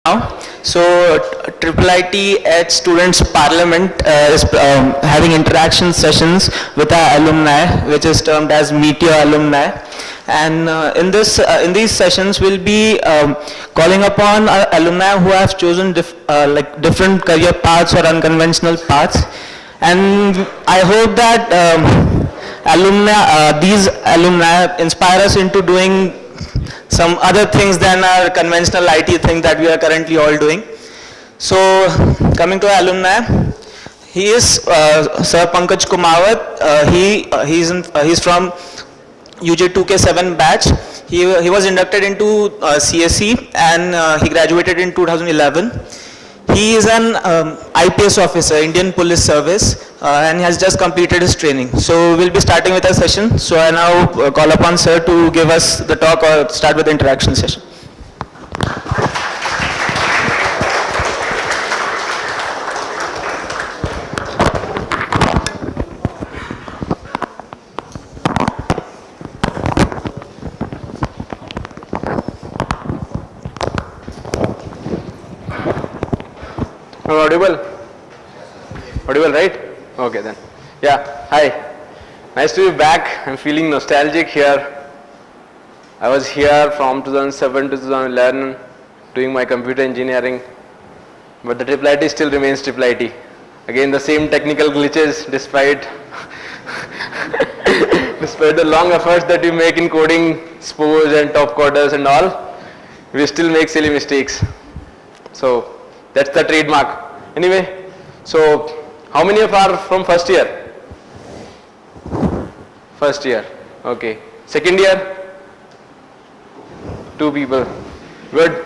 now. So, Triple IT at Students Parliament is having interaction sessions with our alumni, which is termed as Meet Your Alumni. And in these sessions, we'll be calling upon our alumni who have chosen different career paths or unconventional paths. And I hope that these alumni inspire us into doing some other things than our conventional IT thing that we are currently all doing. So, coming to our alumni, he is Sir Pankaj Kumawat. He's from UG2k7 batch. He was inducted into CSE and he graduated in 2011. He is an I.P.S officer, Indian Police Service, and he has just completed his training. So we'll be starting with our session. So I now call upon sir to give us the talk or start with the interaction session. Audible? Audible, right? Okay then. Yeah, hi. Nice to be back. I'm feeling nostalgic here. I was here from 2007 to 2011 doing my computer engineering, but the triple IT still remains triple IT. Again, the same technical glitches despite despite the long efforts that we make in coding spores and top coders and all, we still make silly mistakes. So that's the trademark. Anyway, so how many of are from first year? First year, okay. Second year? 2 people. Good.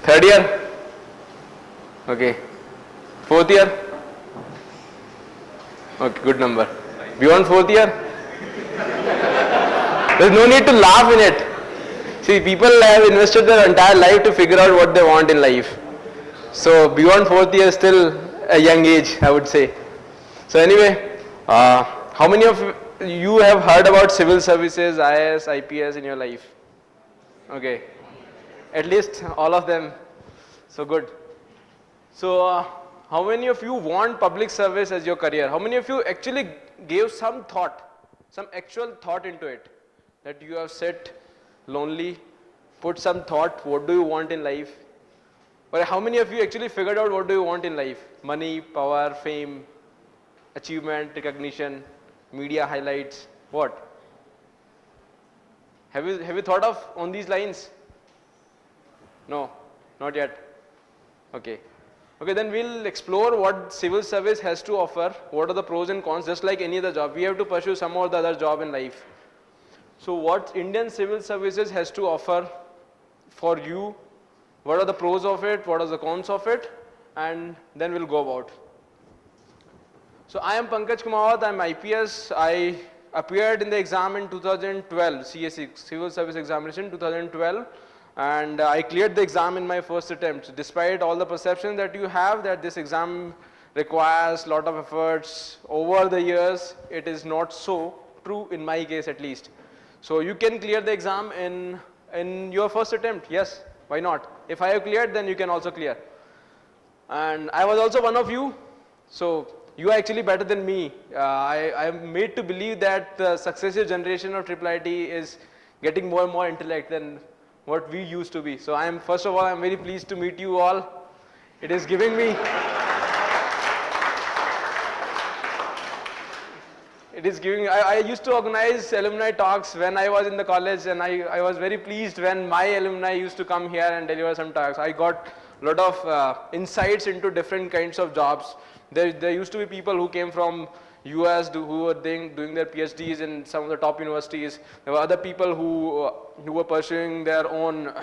Third year? Okay. Fourth year? Okay, good number. Beyond fourth year? There's no need to laugh in it. See, people have invested their entire life to figure out what they want in life. So beyond fourth year is still a young age, I would say. So anyway, how many of you have heard about civil services, I.S, I.P.S in your life? Okay, at least all of them. So good. So how many of you want public service as your career? How many of you actually gave some thought, some actual thought into it? That you have sat lonely, put some thought, what do you want in life? But how many of you actually figured out what do you want in life? Money, power, fame, achievement, recognition, media highlights, what? Have you thought of on these lines? No, not yet. Okay. Okay, then we'll explore what civil service has to offer, what are the pros and cons, just like any other job. We have to pursue some or the other job in life. So what Indian civil services has to offer for you, what are the pros of it, what are the cons of it, and then we'll go about. So I am Pankaj Kumawat, I'm I.P.S. I appeared in the exam in 2012, CSE, Civil Service Examination 2012, and I cleared the exam in my first attempt. Despite all the perception that you have that this exam requires a lot of efforts over the years, it is not so true in my case at least. So you can clear the exam in your first attempt, yes. Why not? If I have cleared, then you can also clear. And I was also one of you, so you are actually better than me. I am made to believe that the successive generation of triple IT is getting more and more intellect than what we used to be. So first of all, I am very pleased to meet you all. It is giving me I used to organize alumni talks when I was in the college, and I was very pleased when my alumni used to come here and deliver some talks. I got a lot of insights into different kinds of jobs. There used to be people who came from US who were doing their PhDs in some of the top universities. There were other people who were pursuing their own,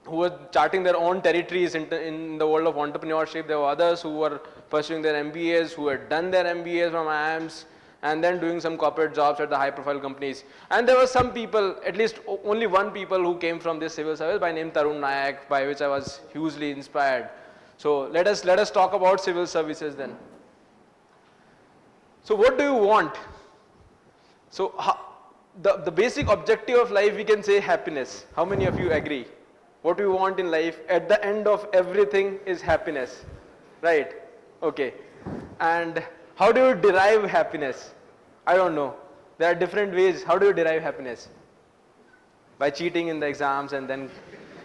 who were charting their own territories in the world of entrepreneurship. There were others who were pursuing their MBAs, who had done their MBAs from IIMs, and then doing some corporate jobs at the high profile companies. And there were some people, at least only one people who came from this civil service by name Tarun Nayak, by which I was hugely inspired. So let us talk about civil services then. So what do you want? So the basic objective of life, we can say happiness. How many of you agree? what we want in life at the end of everything is happiness, right? Okay. And how do you derive happiness? I don't know. There are different ways. How do you derive happiness? By cheating in the exams and then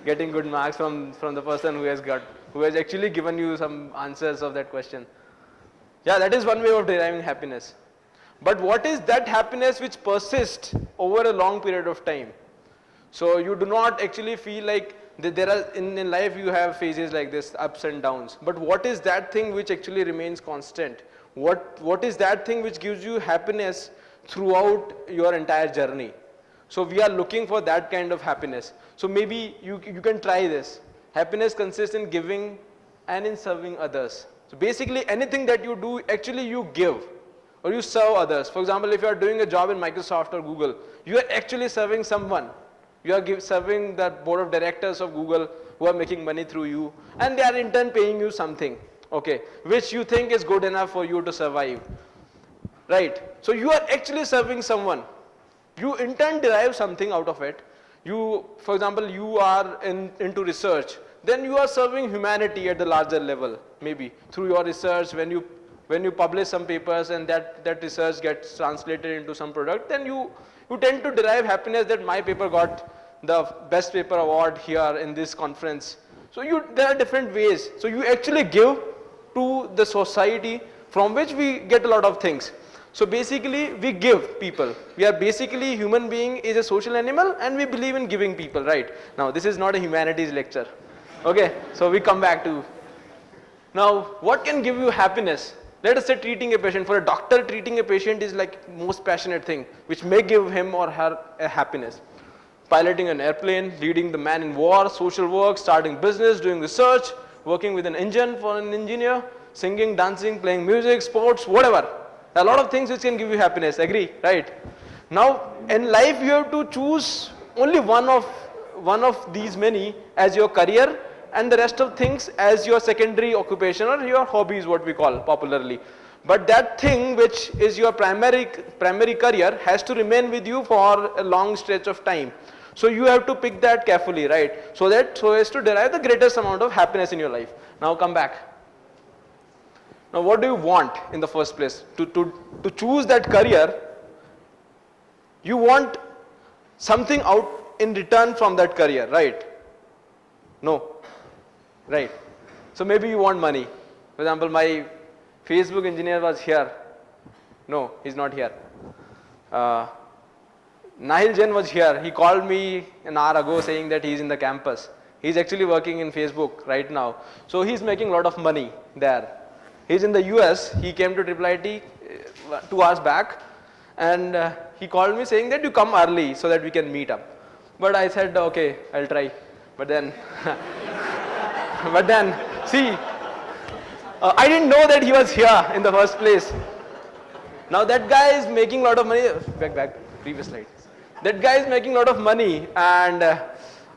getting good marks from the person who has actually given you some answers of that question. Yeah, that is one way of deriving happiness. But what is that happiness which persists over a long period of time? So you do not actually feel like there are in life you have phases like this, ups and downs. But what is that thing which actually remains constant? What is that thing which gives you happiness throughout your entire journey? So we are looking for that kind of happiness. So maybe you can try this. Happiness consists in giving and in serving others. So basically anything that you do, actually you give or you serve others. For example, if you are doing a job in Microsoft or Google, you are actually serving someone. You are serving the board of directors of Google who are making money through you, and they are in turn paying you something, okay, which you think is good enough for you to survive, right? So you are actually serving someone. You in turn derive something out of it. You, for example, you are into research, then you are serving humanity at the larger level, maybe through your research. When you publish some papers and that research gets translated into some product, then you tend to derive happiness that my paper got the best paper award here in this conference. So there are different ways. So you actually give to the society from which we get a lot of things. So basically we give people. We are basically, human being is a social animal and we believe in giving people, right? Now this is not a humanities lecture. Okay, so we come back to, now what can give you happiness? Let us say treating a patient. For a doctor, treating a patient is like most passionate thing which may give him or her a happiness. Piloting an airplane, leading the man in war, social work, starting business, doing research, working with an engine for an engineer, singing, dancing, playing music, sports, whatever. A lot of things which can give you happiness, agree, right? Now in life you have to choose only one of these many as your career, and the rest of things as your secondary occupation or your hobby is what we call popularly. But that thing which is your primary career has to remain with you for a long stretch of time. So you have to pick that carefully, right? So as to derive the greatest amount of happiness in your life. Now come back. Now what do you want in the first place? To choose that career, you want something out in return from that career, right? No. Right. So maybe you want money. For example, my Facebook engineer was here. No, he's not here. Nahil Jain was here. He called me an hour ago saying that he's in the campus. He's actually working in Facebook right now. So he's making a lot of money there. He's in the US. He came to IIIT 2 hours back, and he called me saying that you come early so that we can meet up. But I said, okay, I'll try. But then see, I didn't know that he was here in the first place. Now that guy is making a lot of money. Back, previous slide. That guy is making a lot of money, and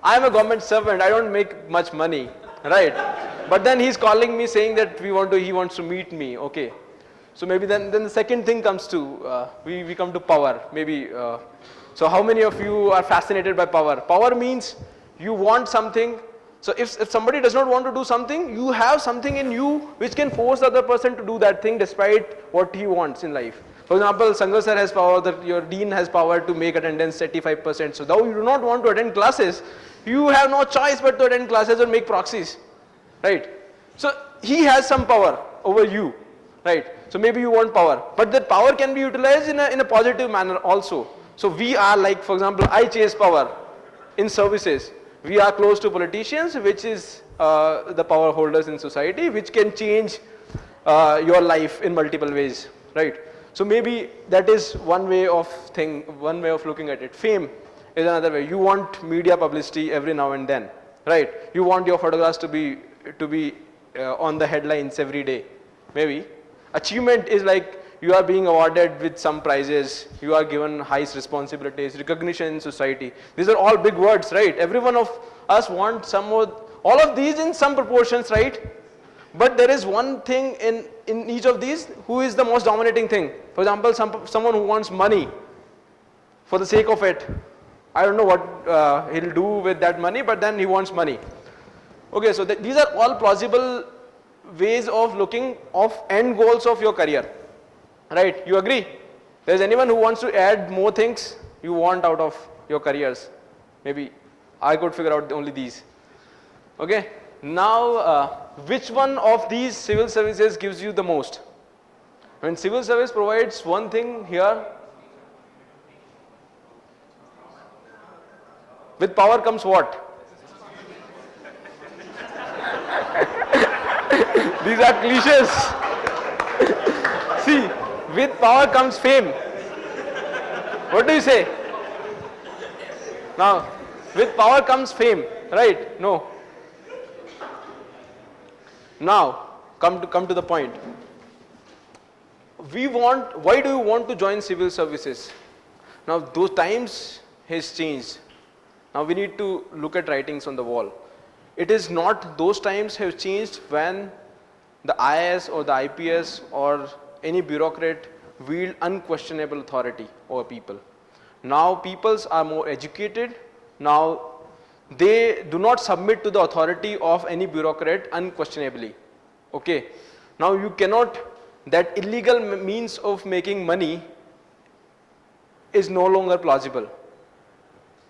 I'm a government servant. I don't make much money, right? But then he's calling me saying that he wants to meet me. Okay, so maybe then the second thing comes to we come to power. Maybe so how many of you are fascinated by power? Power means you want something. So if somebody does not want to do something, you have something in you which can force the other person to do that thing despite what he wants in life. For example, Sanghar sir has power, your dean has power to make attendance 85%. So though you do not want to attend classes, you have no choice but to attend classes or make proxies, right? So he has some power over you, right? So maybe you want power, but that power can be utilized in a positive manner also. So we are like, for example, I chase power in services. We are close to politicians, which is the power holders in society, which can change your life in multiple ways, right? So maybe that is one way of looking at it. Fame is another way. You want media publicity every now and then, right? You want your photographs to be on the headlines every day, maybe. Achievement is like you are being awarded with some prizes, you are given highest responsibilities, recognition in society. These are all big words, right? Every one of us wants all of these in some proportions, right? But there is one thing in each of these who is the most dominating thing. For example, someone who wants money for the sake of it, I don't know what he'll do with that money, but then he wants money. Okay, so these are all plausible ways of looking of end goals of your career, right? You agree? There's anyone who wants to add more things you want out of your careers? Maybe I could figure out only these. Okay, now which one of these civil services gives you the most? I mean, civil service provides one thing here. With power comes what? These are cliches. See, with power comes fame. What do you say? Now, with power comes fame, right? No. Now, come to the point. Why do you want to join civil services? Now, those times has changed. Now we need to look at writings on the wall. It is not those times have changed when the I.S. or the I.P.S. or any bureaucrat wield unquestionable authority over people. Now peoples are more educated. Now they do not submit to the authority of any bureaucrat unquestionably. Okay. Now you cannot, that illegal means of making money is no longer plausible.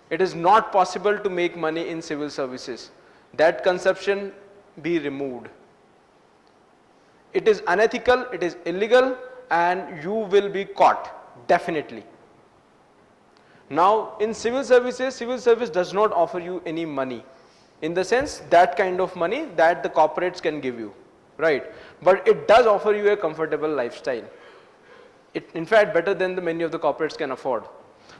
It is not possible to make money in civil services. That conception be removed. It is unethical, it is illegal, and you will be caught, definitely. Now, in civil service does not offer you any money. In the sense, that kind of money that the corporates can give you, right? But it does offer you a comfortable lifestyle. In fact, better than many of the corporates can afford.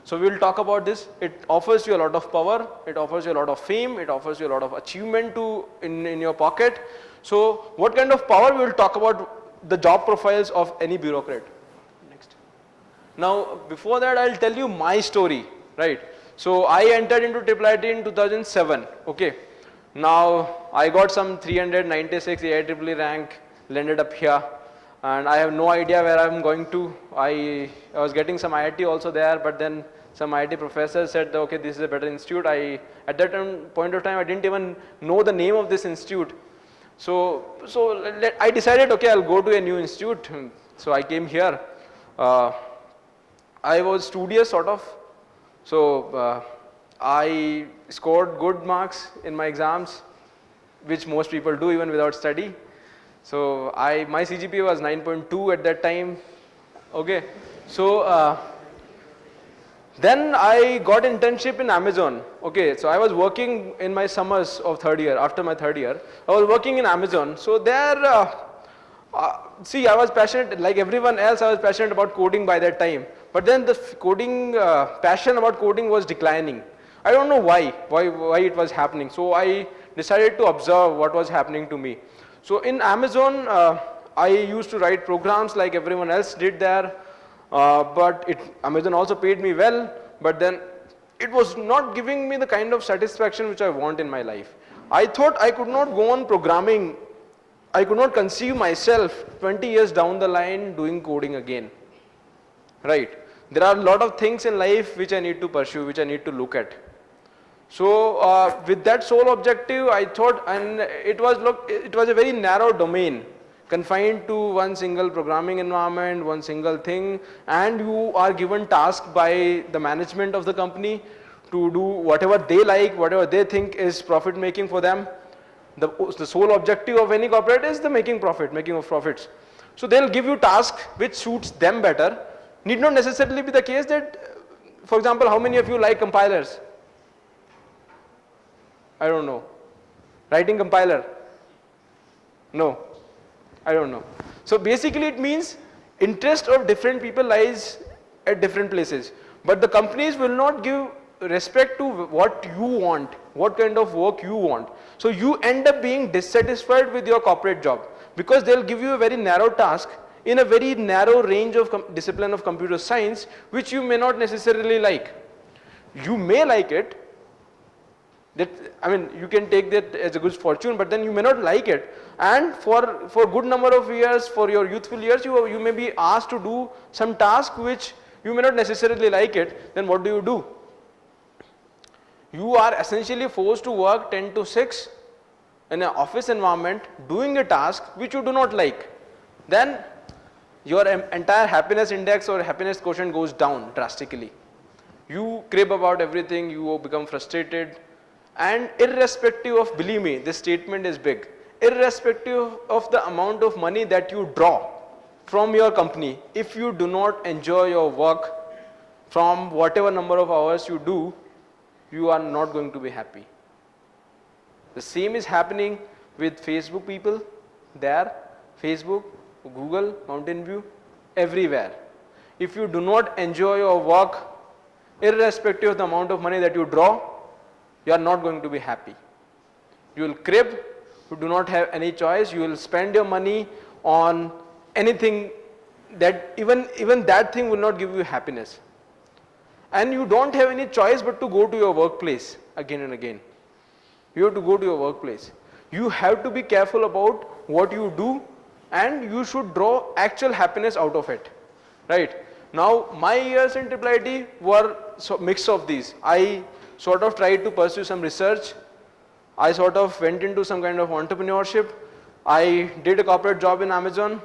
So we will talk about this. It offers you a lot of power, it offers you a lot of fame, it offers you a lot of achievement in your pocket. So what kind of power? We will talk about the job profiles of any bureaucrat. Next. Now before that, I will tell you my story, right? So I entered into IIIT in 2007, okay. Now I got some 396 AIEEE rank, landed up here. And I have no idea where I'm going to. I was getting some IIT also there, but then some IIT professors said, okay, this is a better institute. At that point of time, I didn't even know the name of this institute. So I decided, okay, I'll go to a new institute. So I came here. I was studious, sort of. So I scored good marks in my exams, which most people do even without study. So my CGPA was 9.2 at that time. Okay. So then I got internship in Amazon. Okay. So I was working in my summers of third year. After my third year, I was working in Amazon. So there, see, I was passionate like everyone else. I was passionate about coding by that time. But then the coding passion about coding was declining. I don't know why it was happening. So I decided to observe what was happening to me. So in Amazon, I used to write programs like everyone else did there, but Amazon also paid me well, but then it was not giving me the kind of satisfaction which I want in my life. I thought I could not go on programming, I could not conceive myself 20 years down the line doing coding again, right? There are a lot of things in life which I need to pursue, which I need to look at. So with that sole objective, I thought, and it was a very narrow domain, confined to one single programming environment, one single thing, and you are given task by the management of the company to do whatever they like, whatever they think is profit making for them. The sole objective of any corporate is the making of profits. So they'll give you task which suits them better. Need not necessarily be the case that, for example, how many of you like compilers? I don't know. Writing compiler? No. I don't know. So basically it means interest of different people lies at different places. But the companies will not give respect to what you want, what kind of work you want. So you end up being dissatisfied with your corporate job because they'll give you a very narrow task in a very narrow range of discipline of computer science, which you may not necessarily like. You may like it. You can take that as a good fortune, but then you may not like it. And for a good number of years, for your youthful years, you may be asked to do some task which you may not necessarily like it. Then what do? you are essentially forced to work 10 to 6 in an office environment doing a task which you do not like, then your entire happiness index or happiness quotient goes down drastically. You crib about everything, you become frustrated, and irrespective of, believe me, this statement is big, irrespective of the amount of money that you draw from your company, if you do not enjoy your work from whatever number of hours you do, you are not going to be happy. The same is happening with Facebook people, there, Facebook, Google, Mountain View, everywhere. If you do not enjoy your work, irrespective of the amount of money that you draw, you are not going to be happy. You will crib, you do not have any choice, you will spend your money on anything that even that thing will not give you happiness. And you don't have any choice but to go to your workplace again and again. You have to go to your workplace. You have to be careful about what you do, and you should draw actual happiness out of it, right? Now, my years in IIIT were mix of these. I sort of tried to pursue some research. I sort of went into some kind of entrepreneurship. I did a corporate job in Amazon,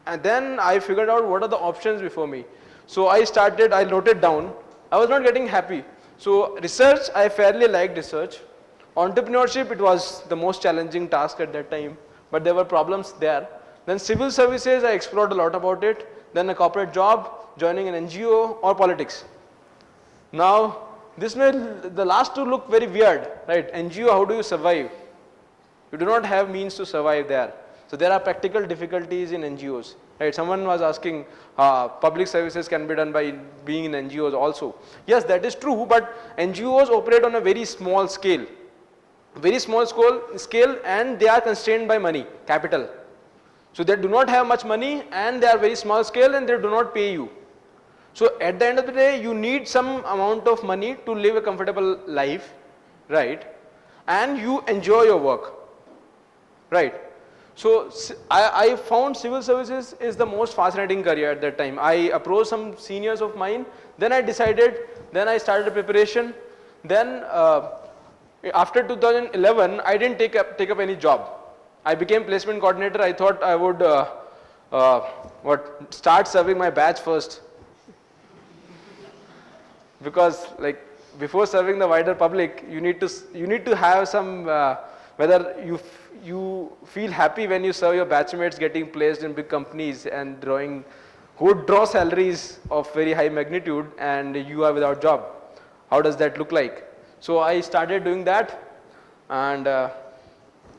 and then I figured out what are the options before me. So I wrote it down. I was not getting happy. So research, I fairly liked research. Entrepreneurship, it was the most challenging task at that time, but there were problems there. Then civil services, I explored a lot about it. Then a corporate job, joining an NGO, or politics. Now, this made the last two look very weird, right? NGO, how do you survive? You do not have means to survive there. So there are practical difficulties in NGOs, right? Someone was asking, public services can be done by being in NGOs also. Yes, that is true, but NGOs operate on a very small scale. Very small scale, and they are constrained by money, capital. So they do not have much money, and they are very small scale, and they do not pay you. So at the end of the day, you need some amount of money to live a comfortable life, right? And you enjoy your work, right? So I found civil services is the most fascinating career at that time. I approached some seniors of mine, then I decided, then I started preparation, then after 2011, I didn't take up any job. I became placement coordinator. I thought I would start serving my batch first, because like before serving the wider public, you need to have some whether you feel happy when you serve your batchmates getting placed in big companies and who draw salaries of very high magnitude, and you are without job. How does that look like? So I started doing that, and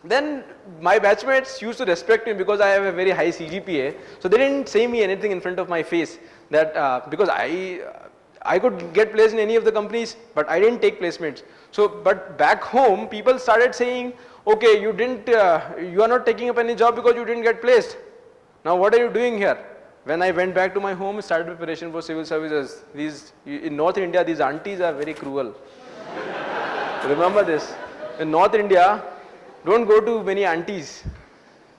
then my batchmates used to respect me because I have a very high CGPA. So they didn't say me anything in front of my face, that because I could get placed in any of the companies, but I didn't take placements. So, but back home, people started saying, okay, you are not taking up any job because you didn't get placed. Now what are you doing here? When I went back to my home, started preparation for civil services. In North India, these aunties are very cruel. Remember this. In North India, don't go to many aunties.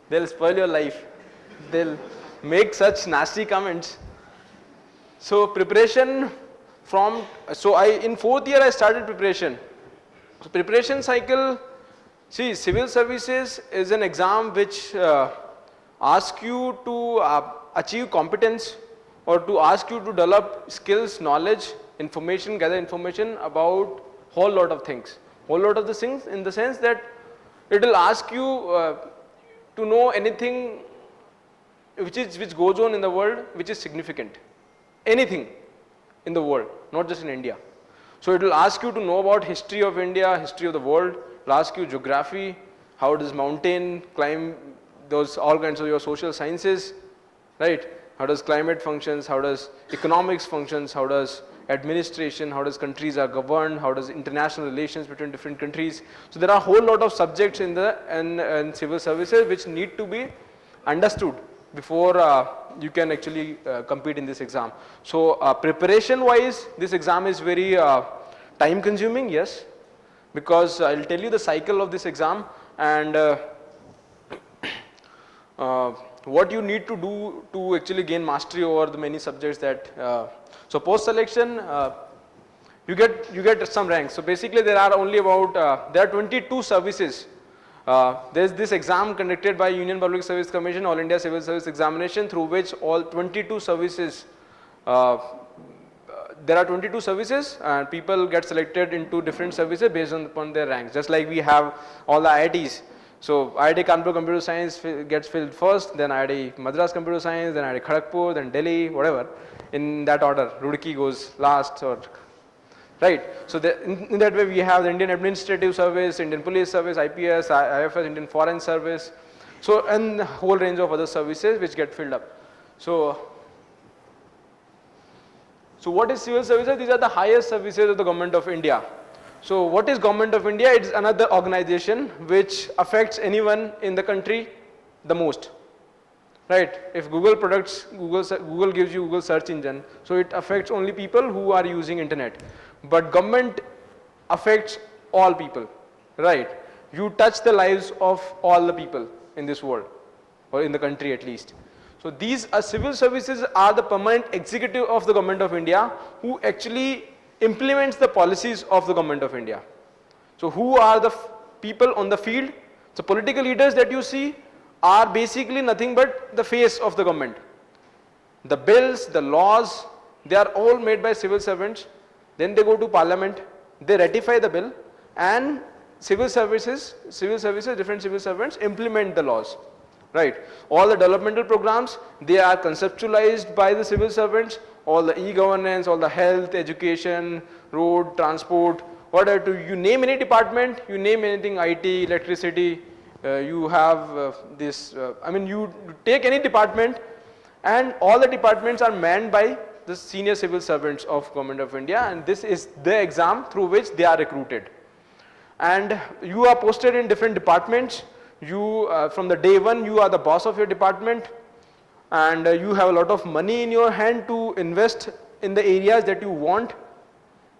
They'll spoil your life. They'll make such nasty comments. So preparation in fourth year I started preparation. So preparation cycle, see, civil services is an exam which asks you to achieve competence, or to ask you to develop skills, knowledge, information, gather information about whole lot of things. Whole lot of the things in the sense that it will ask you to know anything which goes on in the world which is significant. Anything in the world, not just in India. So it will ask you to know about history of India, history of the world. It will ask you geography, how does mountain climb, those all kinds of your social sciences, right? How does climate functions, how does economics functions, how does administration, how does countries are governed, how does international relations between different countries. So there are a whole lot of subjects in civil services which need to be understood before you can actually compete in this exam. So preparation wise, this exam is very time consuming, yes, because I'll tell you the cycle of this exam, and what you need to do to actually gain mastery over the many subjects that, so post selection, you get some ranks. So basically there are only about, there are 22 services. There's this exam conducted by Union Public Service Commission, All India Civil Service Examination, through which all 22 services, there are 22 services and people get selected into different services based upon their ranks. Just like we have all the IITs. So IIT Kanpur Computer Science gets filled first, then IIT Madras Computer Science, then IIT Kharagpur, then Delhi, whatever, in that order. Roorkee goes last, or right. So in that way we have the Indian Administrative Service, Indian Police Service, I.P.S, I.F.S, Indian Foreign Service, so and a whole range of other services which get filled up. So what is civil services? These are the highest services of the Government of India. So what is Government of India? It's another organization which affects anyone in the country the most. Right? If Google Google gives you Google search engine, so it affects only people who are using internet. But government affects all people. Right? You touch the lives of all the people in this world, or in the country at least. So these civil services are the permanent executive of the Government of India who actually implements the policies of the Government of India. So who are the people on the field? So political leaders that you see are basically nothing but the face of the government. The bills, the laws, they are all made by civil servants. Then they go to parliament, they ratify the bill, and different civil servants implement the laws. Right? All the developmental programs, they are conceptualized by the civil servants. All the e-governance, all the health, education, road, transport, whatever, you name any department, you name anything, IT, electricity, you have you take any department, and all the departments are manned by the senior civil servants of Government of India, and this is the exam through which they are recruited. And you are posted in different departments. You, from the day one, you are the boss of your department, and you have a lot of money in your hand to invest in the areas that you want.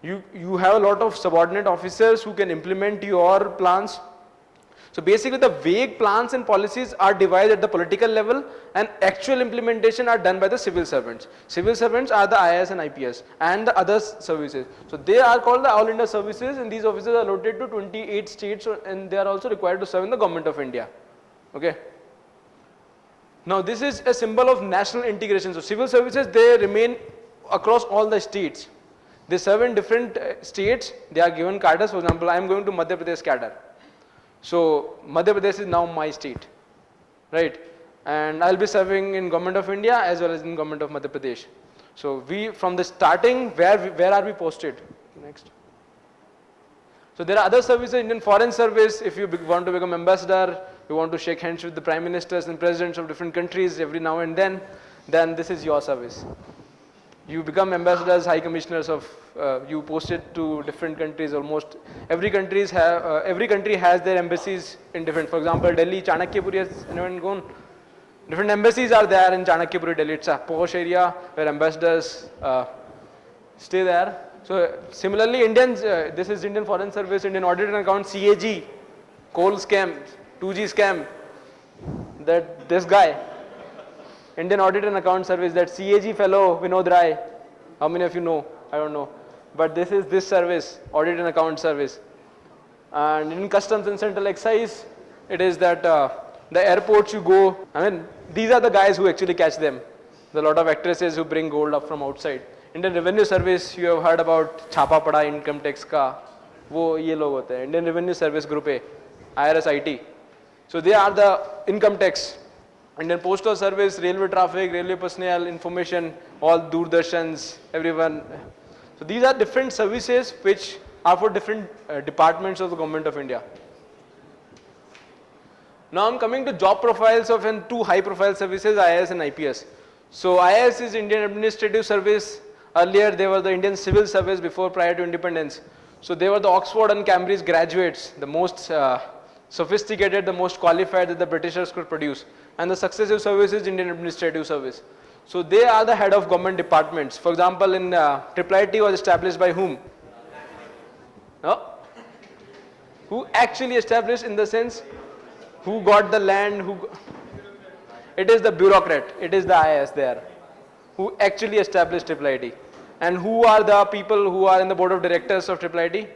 You have a lot of subordinate officers who can implement your plans. So basically the vague plans and policies are devised at the political level, and actual implementation are done by the civil servants. Civil servants are the I.S and I.P.S and the other services. So they are called the All India services, and these officers are allotted to 28 states, and they are also required to serve in the Government of India. Okay. Now this is a symbol of national integration. So civil services, they remain across all the states. They serve in different states. They are given cadres. For example, I am going to Madhya Pradesh cadre. So Madhya Pradesh is now my state, right? And I'll be serving in Government of India as well as in Government of Madhya Pradesh. So we, from the starting, where are we posted? Next. So there are other services, Indian Foreign Service. If you want to become ambassador, you want to shake hands with the prime ministers and presidents of different countries every now and then this is your service. You become ambassadors, high commissioners of, you posted to different countries. Almost every country has their embassies in different, for example, Delhi, Chanakyapuri, has anyone gone? Different embassies are there in Chanakyapuri, Delhi. It's a posh area where ambassadors stay there. So similarly, Indians, this is Indian Foreign Service, Indian Audit and Account, CAG, coal scam, 2G scam, that this guy. Indian Audit and Account Service, that CAG fellow, Vinod Rai. How many of you know? I don't know. But this is this service, Audit and Account Service. And in Customs and Central Excise, it is that the airports you go, these are the guys who actually catch them. There are a lot of actresses who bring gold up from outside. Indian Revenue Service, you have heard about Chapa Pada income tax ka. वो ये लोग होते हैं. Indian Revenue Service Group A, IRS IT. So they are the income tax. Indian Postal Service, Railway Traffic, Railway Personnel, Information, all Doordarshans, everyone. So these are different services which are for different departments of the Government of India. Now I'm coming to job profiles of two high profile services, IAS and IPS. So IAS is Indian Administrative Service. Earlier they were the Indian Civil Service prior to independence. So they were the Oxford and Cambridge graduates, the most sophisticated, the most qualified that the Britishers could produce. And the successive service is Indian Administrative Service. So they are the head of government departments. For example, in IIT was established by whom? No? Who actually established, in the sense, who got the land, it is the bureaucrat, it is the IAS there, who actually established IIT. And who are the people who are in the board of directors of IIIT?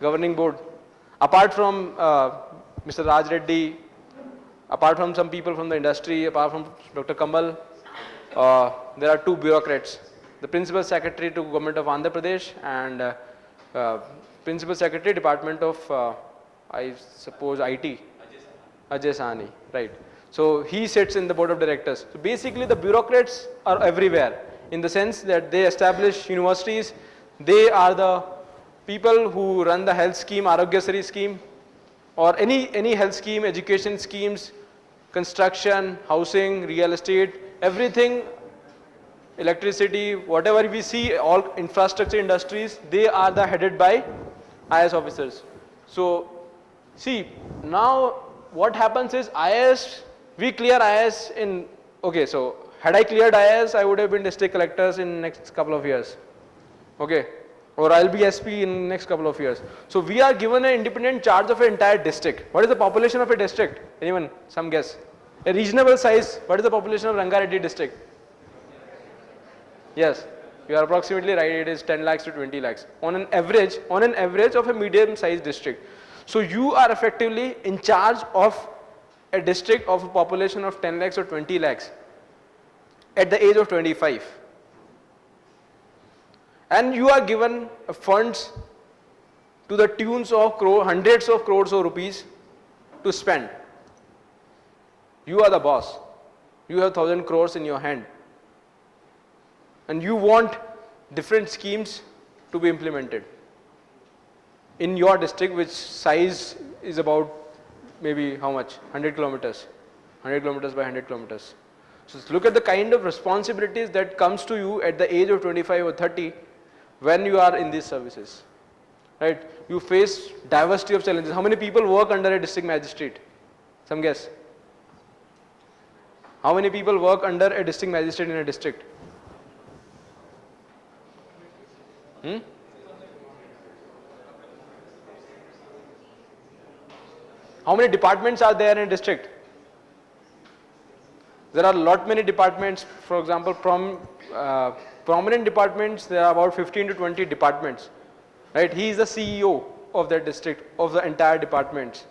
Governing board. Apart from Mr. Raj Reddy, apart from some people from the industry, apart from Dr. Kamal, there are two bureaucrats. The Principal Secretary to Government of Andhra Pradesh and Principal Secretary Department of, I suppose, IT. Ajay Sahni, right. So he sits in the board of directors. So basically the bureaucrats are everywhere in the sense that they establish universities, they are the people who run the health scheme, Arogyasari scheme, or any health scheme, education schemes, construction, housing, real estate, everything, electricity, whatever we see, all infrastructure industries, they are headed by IS officers. So see, now what happens is IS, we clear IS in, okay, so had I cleared IS, I would have been district collectors in next couple of years. Okay, or I'll be SP in next couple of years. So we are given an independent charge of an entire district. What is the population of a district? Anyone? Some guess? A reasonable size, what is the population of Rangareddy district? Yes, you are approximately right, it is 10 lakhs to 20 lakhs. On an average of a medium sized district. So you are effectively in charge of a district of a population of 10 lakhs or 20 lakhs at the age of 25. And you are given funds to the tunes of hundreds of crores of rupees to spend. You are the boss. You have 1,000 crores in your hand. And you want different schemes to be implemented in your district, which size is about maybe how much? 100 kilometers. 100 kilometers by 100 kilometers. So look at the kind of responsibilities that comes to you at the age of 25 or 30 when you are in these services. Right? You face diversity of challenges. How many people work under a district magistrate? Some guess. How many people work under a district magistrate in a district? How many departments are there in a district? There are many departments. For example, from prominent departments, there are about 15 to 20 departments. Right? He is the CEO of that district, of the entire departments.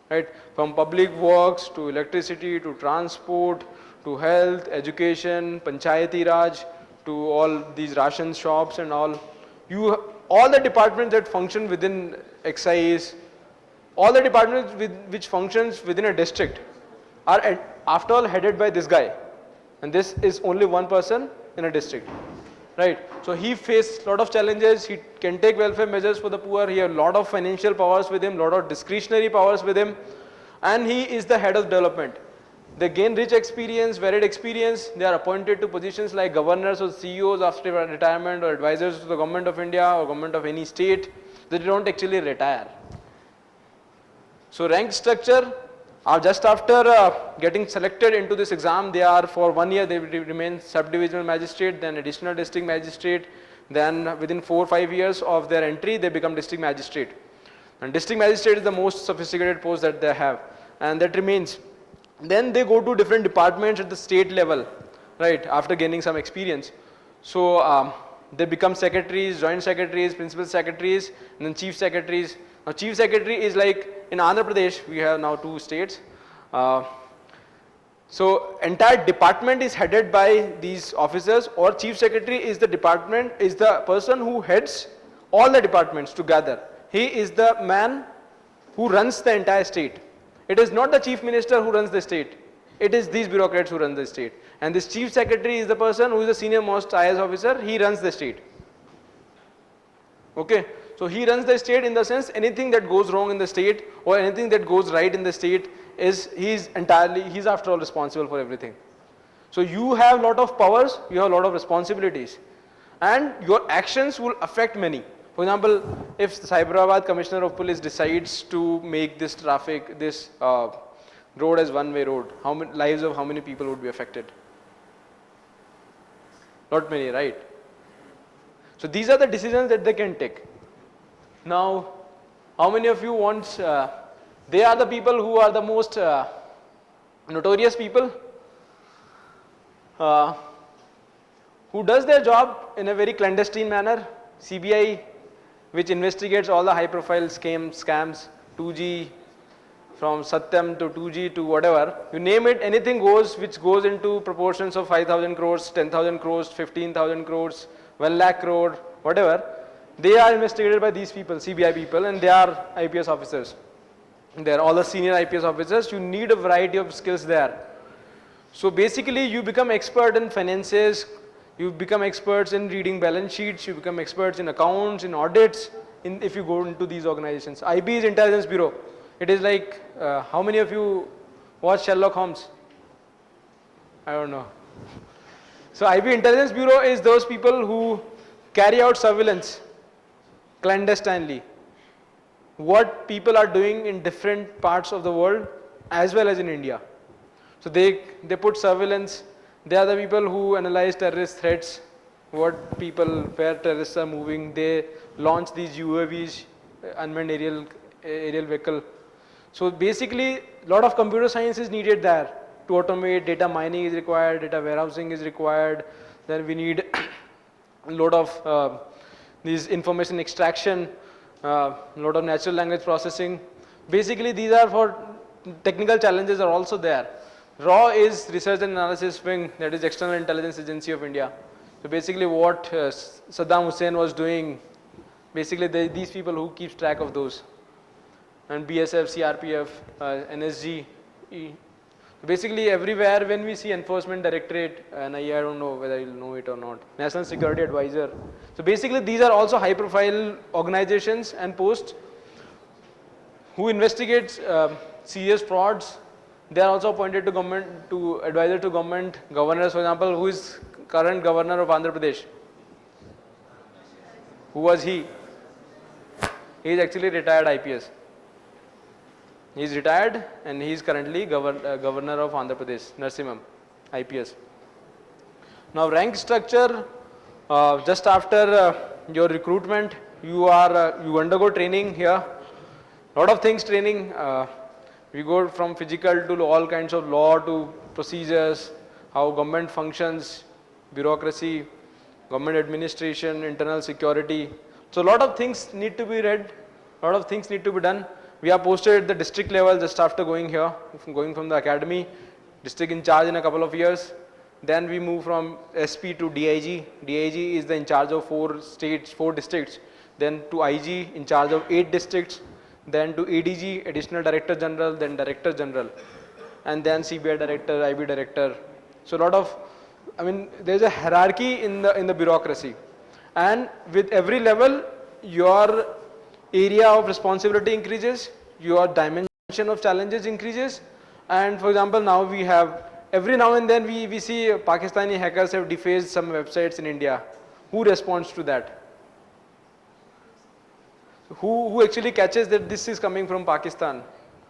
Right? From public works to electricity to transport to health, education, panchayati raj, to all these ration shops and all. All the departments that function within excise, all the departments which functions within a district are after all headed by this guy. And this is only one person in a district. Right? So he faces a lot of challenges. He can take welfare measures for the poor. He has a lot of financial powers with him, a lot of discretionary powers with him. And he is the head of development. They gain rich experience, varied experience. They are appointed to positions like governors or CEOs after retirement, or advisors to the government of India or government of any state. They don't actually retire. So rank structure, just after getting selected into this exam, they are for 1 year, they remain subdivisional magistrate, then additional district magistrate, then within 4 or 5 years of their entry, they become district magistrate. And district magistrate is the most sophisticated post that they have, and that remains. Then they go to different departments at the state level, right, after gaining some experience. So they become secretaries, joint secretaries, principal secretaries, and then chief secretaries. Now chief secretary is like, in Andhra Pradesh, we have now 2 states. So entire department is headed by these officers, or chief secretary is the person who heads all the departments together. He is the man who runs the entire state. It is not the chief minister who runs the state. It is these bureaucrats who run the state. And this chief secretary is the person who is the senior most IS officer. He runs the state. Okay. So he runs the state in the sense anything that goes wrong in the state or anything that goes right in the state he's after all responsible for everything. So you have a lot of powers, you have a lot of responsibilities, and your actions will affect many. For example, if Cyberabad Commissioner of Police decides to make this road as one-way road, lives of how many people would be affected? Not many, right? So these are the decisions that they can take. Now, how many of you want, they are the people who are the most notorious people, who does their job in a very clandestine manner. CBI, which investigates all the high profile scams, 2G, from Satyam to 2G to whatever, you name it, anything goes which goes into proportions of 5,000 crores, 10,000 crores, 15,000 crores, 1 lakh crore, whatever. They are investigated by these people, CBI people, and they are I.P.S officers. They are all the senior I.P.S officers. You need a variety of skills there. So basically you become expert in finances, you become experts in reading balance sheets, you become experts in accounts, in audits, if you go into these organizations. IB is Intelligence Bureau. It is like, how many of you watch Sherlock Holmes? I don't know. So IB Intelligence Bureau is those people who carry out surveillance clandestinely. What people are doing in different parts of the world as well as in India. So they put surveillance. They are the people who analyze terrorist threats, what people, where terrorists are moving. They launch these UAVs, unmanned aerial vehicle. So basically, a lot of computer science is needed there. To automate, data mining is required, data warehousing is required. Then we need a lot of these information extraction, a lot of natural language processing. Basically, these are for technical challenges are also there. RAW is Research and Analysis Wing, that is External Intelligence Agency of India. So basically what Saddam Hussein was doing, basically these people who keeps track of those. And BSF, CRPF, NSG. Basically everywhere when we see Enforcement Directorate, and I don't know whether you'll know it or not, National Security Advisor. So basically these are also high profile organizations and posts who investigate serious frauds. They are also appointed to government, to advisor to government, governors, for example, who is current governor of Andhra Pradesh? Who was he? He is actually retired I.P.S. He is retired and he is currently governor of Andhra Pradesh, Narsimham, I.P.S. Now rank structure, just after your recruitment, you undergo training here. Lot of things training. We go from physical to all kinds of law to procedures, how government functions, bureaucracy, government administration, internal security. So a lot of things need to be read, a lot of things need to be done. We are posted at the district level just after going here, going from the academy, district in charge in a couple of years. Then we move from SP to DIG. DIG is the in charge of 4 districts. Then to IG, in charge of 8 districts. Then to ADG, Additional Director General, then Director General, and then CBI Director, IB Director. So a lot of, there's a hierarchy in the bureaucracy, and with every level, your area of responsibility increases, your dimension of challenges increases, and for example, now we have, every now and then we see Pakistani hackers have defaced some websites in India. Who responds to that? Who actually catches that this is coming from Pakistan?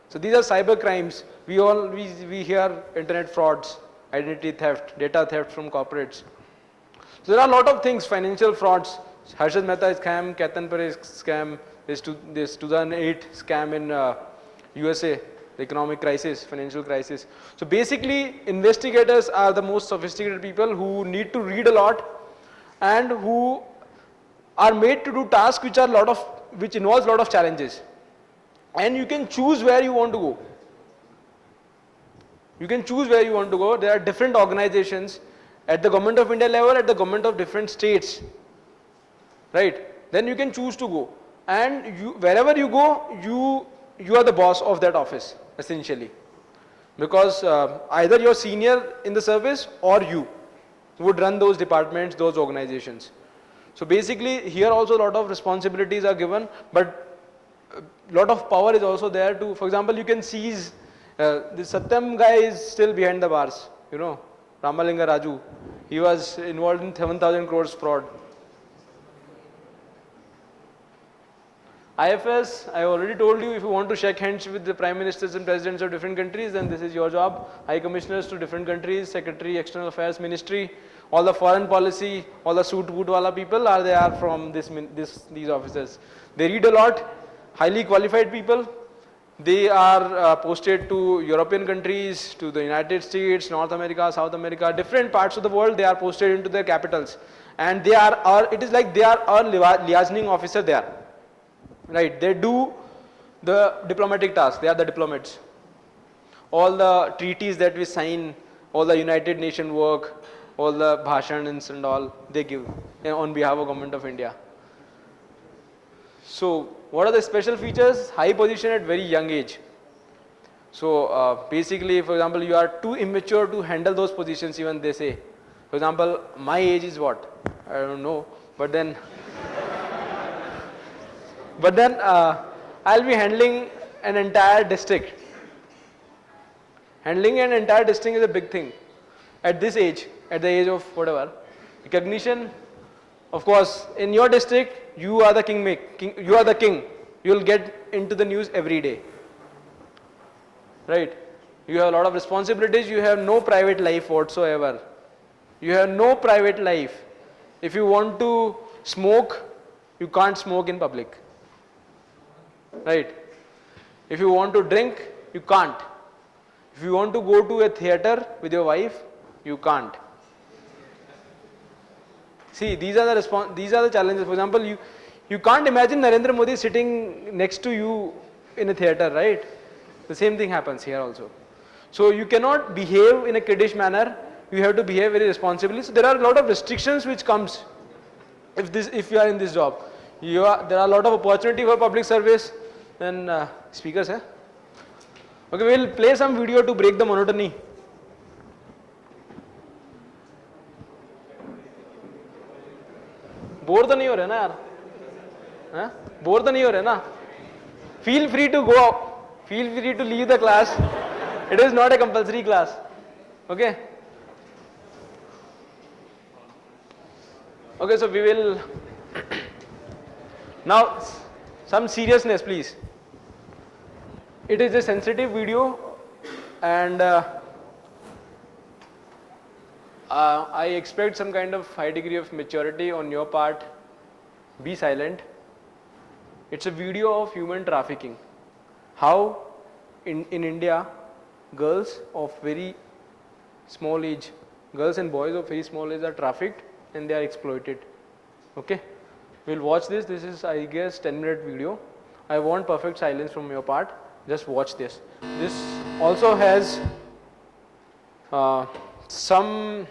So these are cyber crimes. We hear internet frauds, identity theft, data theft from corporates. So there are a lot of things, financial frauds. Harshad Mehta scam, Ketan Parekh scam, this 2008 scam in USA, the economic crisis, financial crisis. So basically investigators are the most sophisticated people who need to read a lot and who are made to do tasks which involves a lot of challenges, and you can choose where you want to go. You can choose where you want to go. There are different organizations at the Government of India level, at the government of different states, right? Then you can choose to go, and wherever you go, you are the boss of that office essentially, because either you're senior in the service or you would run those departments, those organizations. So basically here also a lot of responsibilities are given, but a lot of power is also there to, for example, you can seize, this Satyam guy is still behind the bars, Ramalinga Raju. He was involved in 7,000 crores fraud. IFS, I already told you, if you want to shake hands with the prime ministers and presidents of different countries, then this is your job. High commissioners to different countries, secretary, external affairs ministry, all the foreign policy, all the suit boot wala people are from these officers. They read a lot, highly qualified people. They are posted to European countries, to the United States, North America, South America, different parts of the world. They are posted into their capitals, and they are it is like they are a liaising officer there, right? They do the diplomatic task. They are the diplomats. All the treaties that we sign, all the United Nations work, all the bhashans and all they give on behalf of Government of India. So what are the special features? High position at very young age. So basically, for example, you are too immature to handle those positions, even they say. For example, my age is what? I don't know, but then I'll be handling an entire district. Handling an entire district is a big thing. At this age, at the age of whatever, recognition, of course, in your district, you are the king, you are the king. You will get into the news every day. Right? You have a lot of responsibilities, you have no private life whatsoever. You have no private life. If you want to smoke, you can't smoke in public. Right? If you want to drink, you can't. If you want to go to a theater with your wife, you can't. See, these are the challenges. For example, you can't imagine Narendra Modi sitting next to you in a theater, right? The same thing happens here also. So you cannot behave in a kiddish manner. You have to behave very responsibly. So there are a lot of restrictions which comes if you are in this job. There are a lot of opportunity for public service. Then speakers, eh? Okay, we'll play some video to break the monotony. Bore तो नहीं हो रहे ना यार? हाँ? Bore तो नहीं हो रहे ना? Feel free to go out. Feel free to leave the class. It is not a compulsory class. Okay? Okay, so we will now some seriousness, please. It is a sensitive video, and I expect some kind of high degree of maturity on your part. Be silent. It's a video of human trafficking. How in India, girls of very small age, girls and boys of very small age are trafficked and they are exploited. Okay? We'll watch this. This is, I guess, 10-minute video. I want perfect silence from your part. Just watch this. This also has some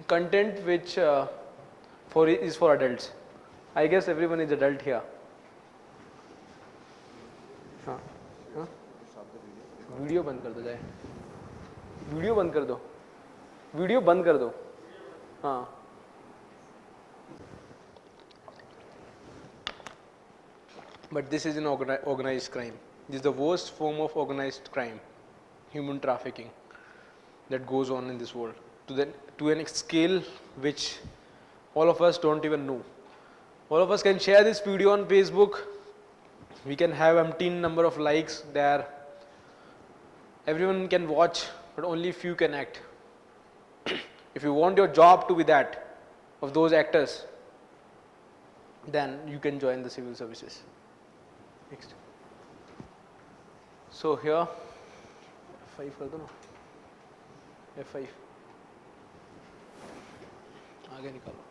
content which is for adults. I guess everyone is adult here. Video बंद कर दो जाए video बंद कर दो video बंद कर दो हाँ but this is an organized crime. This is the worst form of organized crime, human trafficking, that goes on in this world to an scale which all of us don't even know. All of us can share this video on Facebook. We can have umpteen number of likes there. Everyone can watch, but only few can act. If you want your job to be that of those actors, then you can join the civil services. Next. So here, F5 कर दो ना, F5, आगे निकालो.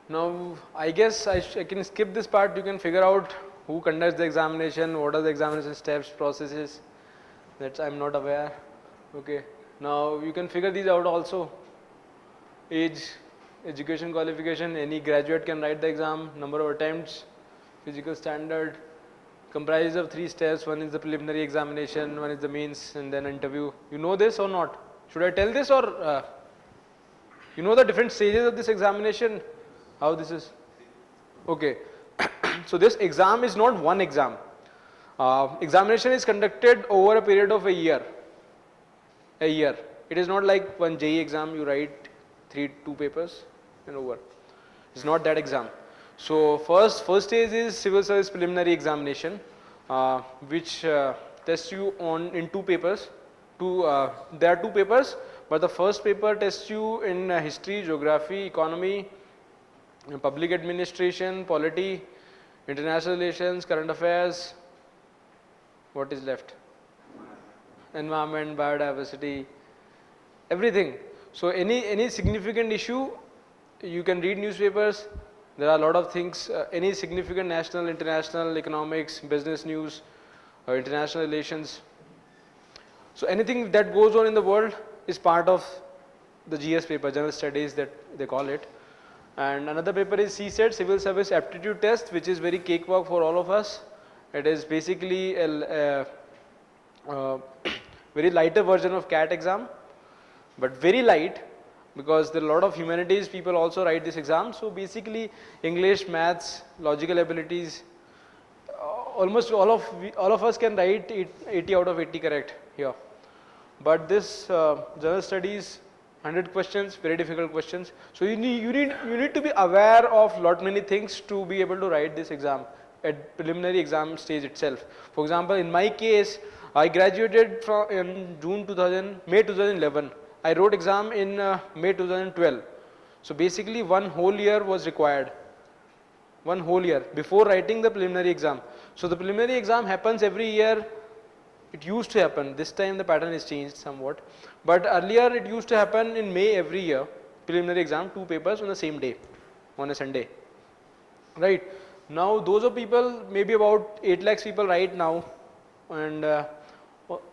Now, I guess I can skip this part. You can figure out who conducts the examination, what are the examination steps, processes. That I'm not aware. Okay. Now, you can figure these out also. Age, education qualification, any graduate can write the exam, number of attempts, physical standard, comprises of 3 steps. One is the preliminary examination, one is the mains, and then interview. You know this or not? Should I tell this or you know the different stages of this examination? How this is? Okay. So this exam is not one exam. Examination is conducted over a period of a year. A year. It is not like one JEE exam you write 2 papers and over. It's not that exam. So first stage is civil service preliminary examination, which tests you in 2 papers. There are 2 papers. but the first paper tests you in history, geography, economy, public administration, polity, international relations, current affairs. What is left? Environment, biodiversity, everything. So any significant issue, you can read newspapers. There are a lot of things, any significant national, international, economics, business news, international relations. So anything that goes on in the world is part of the GS paper, general studies that they call it. And another paper is CSET, Civil Service Aptitude Test, which is very cakewalk for all of us. It is basically a very lighter version of CAT exam, but very light, because there are a lot of humanities people also write this exam. So basically English, maths, logical abilities, almost all of us can write 80 out of 80 correct here. But this general studies, 100 questions, very difficult questions. So you need to be aware of lot many things to be able to write this exam at preliminary exam stage itself. For example, in my case, I graduated in May 2011. I wrote exam in May 2012. So basically 1 whole year was required. 1 whole year before writing the preliminary exam. So the preliminary exam happens every year. It used to happen. This time the pattern is changed somewhat. But earlier it used to happen in May every year. Preliminary exam, 2 papers on the same day, on a Sunday. Right. Now those are people, maybe about 8 lakhs people right now. And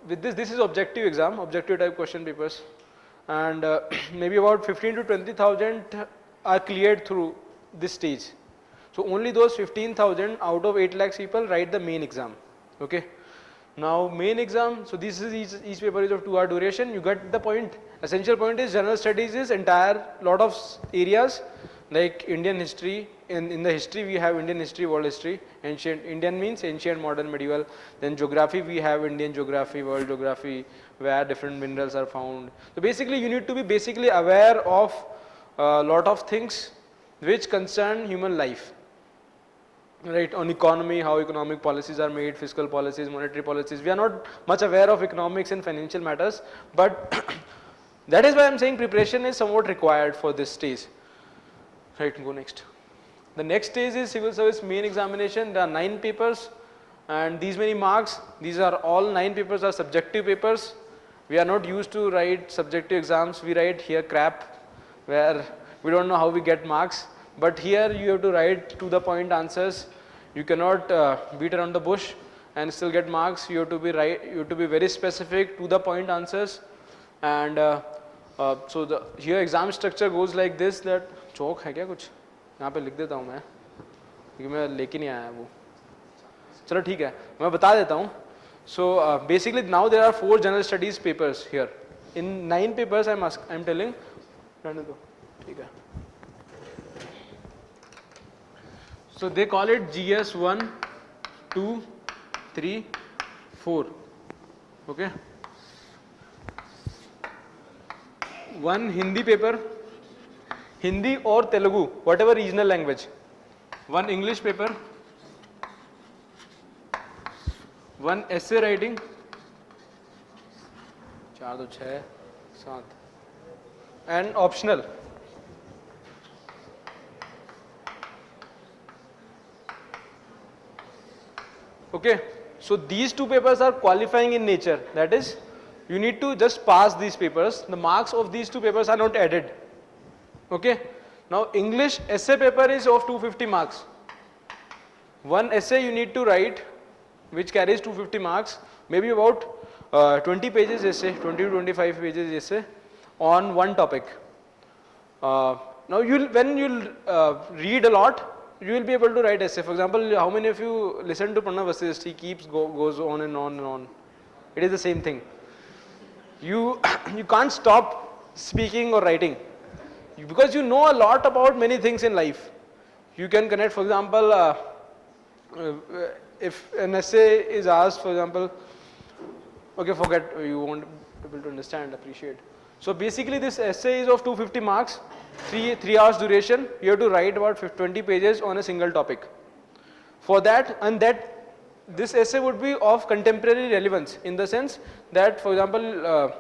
with this is objective exam, objective type question papers. And maybe about 15 to 20,000 are cleared through this stage. So only those 15,000 out of 8 lakhs people write the main exam. Okay. Now main exam, so this is each paper is of 2 hour duration. You get the point. Essential point is general studies is entire lot of areas like Indian history. In the history we have Indian history, world history. Ancient Indian means ancient, modern, medieval. Then geography we have Indian geography, world geography, where different minerals are found. So basically you need to be basically aware of a lot of things which concern human life. Right, on economy, how economic policies are made, fiscal policies, monetary policies. We are not much aware of economics and financial matters, but that is why I am saying preparation is somewhat required for this stage. Right, go next. The next stage is civil service main examination. There are 9 papers and these many marks. These are all 9 papers are subjective papers. We are not used to write subjective exams. We write here crap, where we don't know how we get marks. But here you have to write to the point answers. You cannot beat around the bush and still get marks. You have to be you have to be very specific, to the point answers. And so the here exam structure goes like this. That चौक है क्या कुछ? यहाँ पे लिख देता हूँ मैं, क्योंकि मैं लेके नहीं आया वो. चलो ठीक है, मैं बता देता हूँ. So basically now there are 4 general studies papers here. In 9 papers I'm telling. ठीक है. So they call it GS 1, 2, 3, 4. Okay. 1 Hindi paper, Hindi or Telugu, whatever regional language. 1 English paper. 1 essay writing. 4 to 6, 7. And optional. Okay, so these 2 papers are qualifying in nature. That is, you need to just pass these papers. The marks of these 2 papers are not added. Okay, now English essay paper is of 250 marks. 1 essay you need to write, which carries 250 marks, maybe about 20 pages essay, 20 to 25 pages essay on 1 topic. Now when you read a lot, you will be able to write essay. For example, how many of you listen to Pranav Vasist? He goes on and on and on. It is the same thing. You can't stop speaking or writing, because you know a lot about many things in life. You can connect, for example, if an essay is asked, for example, okay, forget, you won't be able to understand, appreciate. So basically this essay is of 250 marks. 3 hours duration. You have to write about 20 pages on a single topic. For that, and this essay would be of contemporary relevance, in the sense that, for example,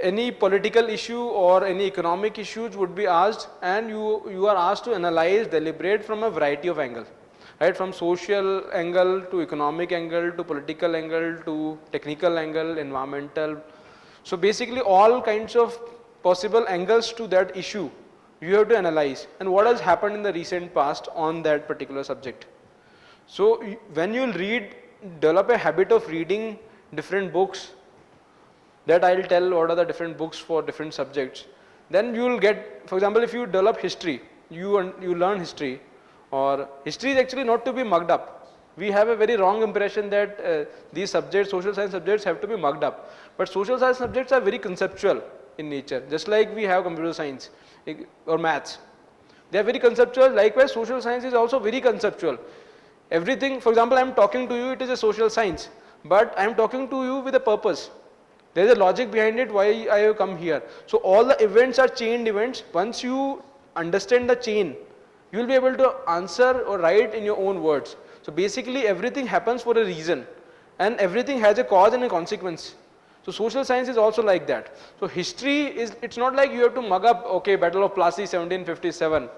any political issue or any economic issues would be asked, and you are asked to analyze, deliberate from a variety of angles, right? From social angle to economic angle to political angle to technical angle, environmental. So basically all kinds of possible angles to that issue you have to analyze, and what has happened in the recent past on that particular subject. So when you will read, develop a habit of reading different books, that I'll tell what are the different books for different subjects. Then you will get, for example, if you develop history, you learn history, or history is actually not to be mugged up. We have a very wrong impression that these subjects, social science subjects, have to be mugged up. But social science subjects are very conceptual in nature, just like we have computer science or maths. They are very conceptual. Likewise, social science is also very conceptual. Everything, for example, I am talking to you, it is a social science, but I am talking to you with a purpose. There is a logic behind it, why I have come here. So all the events are chained events. Once you understand the chain, you will be able to answer or write in your own words. So basically everything happens for a reason, and everything has a cause and a consequence. So social science is also like that. So history is, it's not like you have to mug up, okay, Battle of Plassey 1757.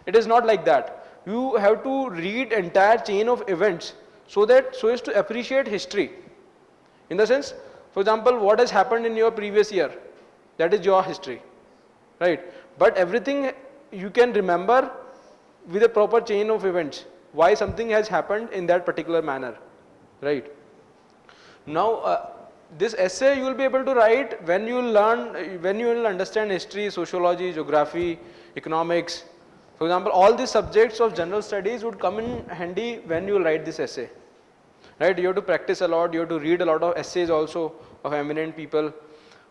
It is not like that. You have to read entire chain of events so as to appreciate history. In the sense, for example, what has happened in your previous year, that is your history, right? But everything you can remember with a proper chain of events, why something has happened in that particular manner, right? Now, this essay you will be able to write when you will understand history, sociology, geography, economics. For example, all these subjects of general studies would come in handy when you will write this essay. Right, you have to practice a lot, you have to read a lot of essays also of eminent people.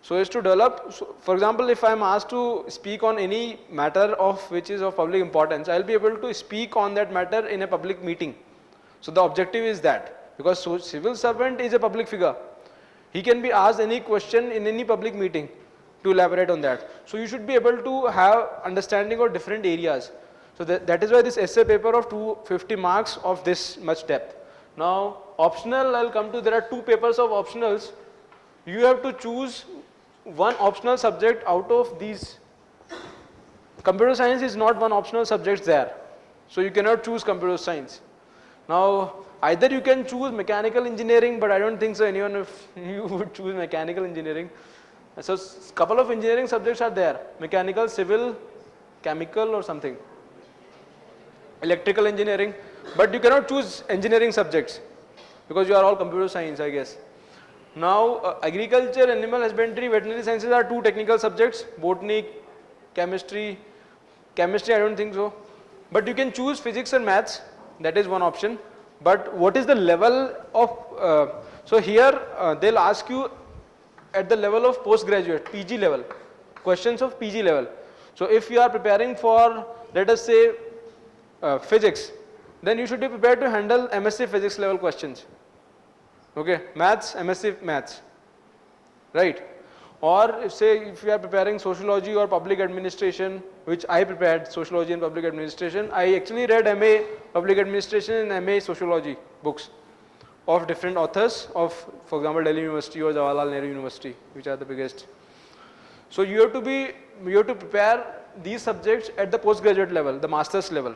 So as to develop, so for example, if I am asked to speak on any matter of which is of public importance, I will be able to speak on that matter in a public meeting. So the objective is that, because civil servant is a public figure. He can be asked any question in any public meeting to elaborate on that. So you should be able to have understanding of different areas. So that is why this essay paper of 250 marks of this much depth. Now, optional, I'll come to, there are two papers of optionals. You have to choose one optional subject out of these. Computer science is not one optional subject there. So you cannot choose computer science. Now, either you can choose mechanical engineering, but I don't think so anyone of you would choose mechanical engineering. So couple of engineering subjects are there. Mechanical, civil, chemical or something. Electrical engineering. But you cannot choose engineering subjects because you are all computer science, I guess. Now, agriculture, animal husbandry, veterinary sciences are two technical subjects. Botany, chemistry. Chemistry, I don't think so. But you can choose physics and maths. That is one option. But what is the level of, so here they'll ask you at the level of postgraduate, PG level, questions of PG level. So if you are preparing for, let us say, physics, then you should be prepared to handle MSc physics level questions. Okay, maths, MSc maths, right? Or if you are preparing sociology or public administration, which I prepared, sociology and public administration, I actually read MA public administration and MA sociology books of different authors of, for example, Delhi University or Jawaharlal Nehru University, which are the biggest. So you have to prepare these subjects at the postgraduate level, the master's level.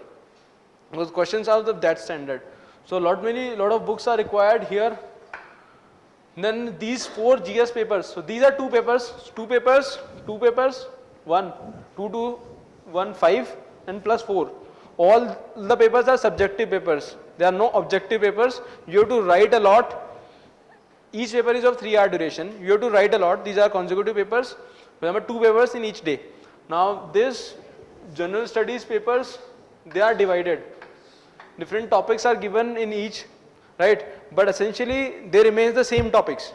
Because questions are of that standard. So lot of books are required here. Then these 4 GS papers. So these are two papers, 1, 2 to 1, 5 and plus 4. All the papers are subjective papers. There are no objective papers. You have to write a lot. Each paper is of 3-hour duration. You have to write a lot. These are consecutive papers. Remember, 2 papers in each day. Now this general studies papers, they are divided. Different topics are given in each, right? But essentially they remain the same topics.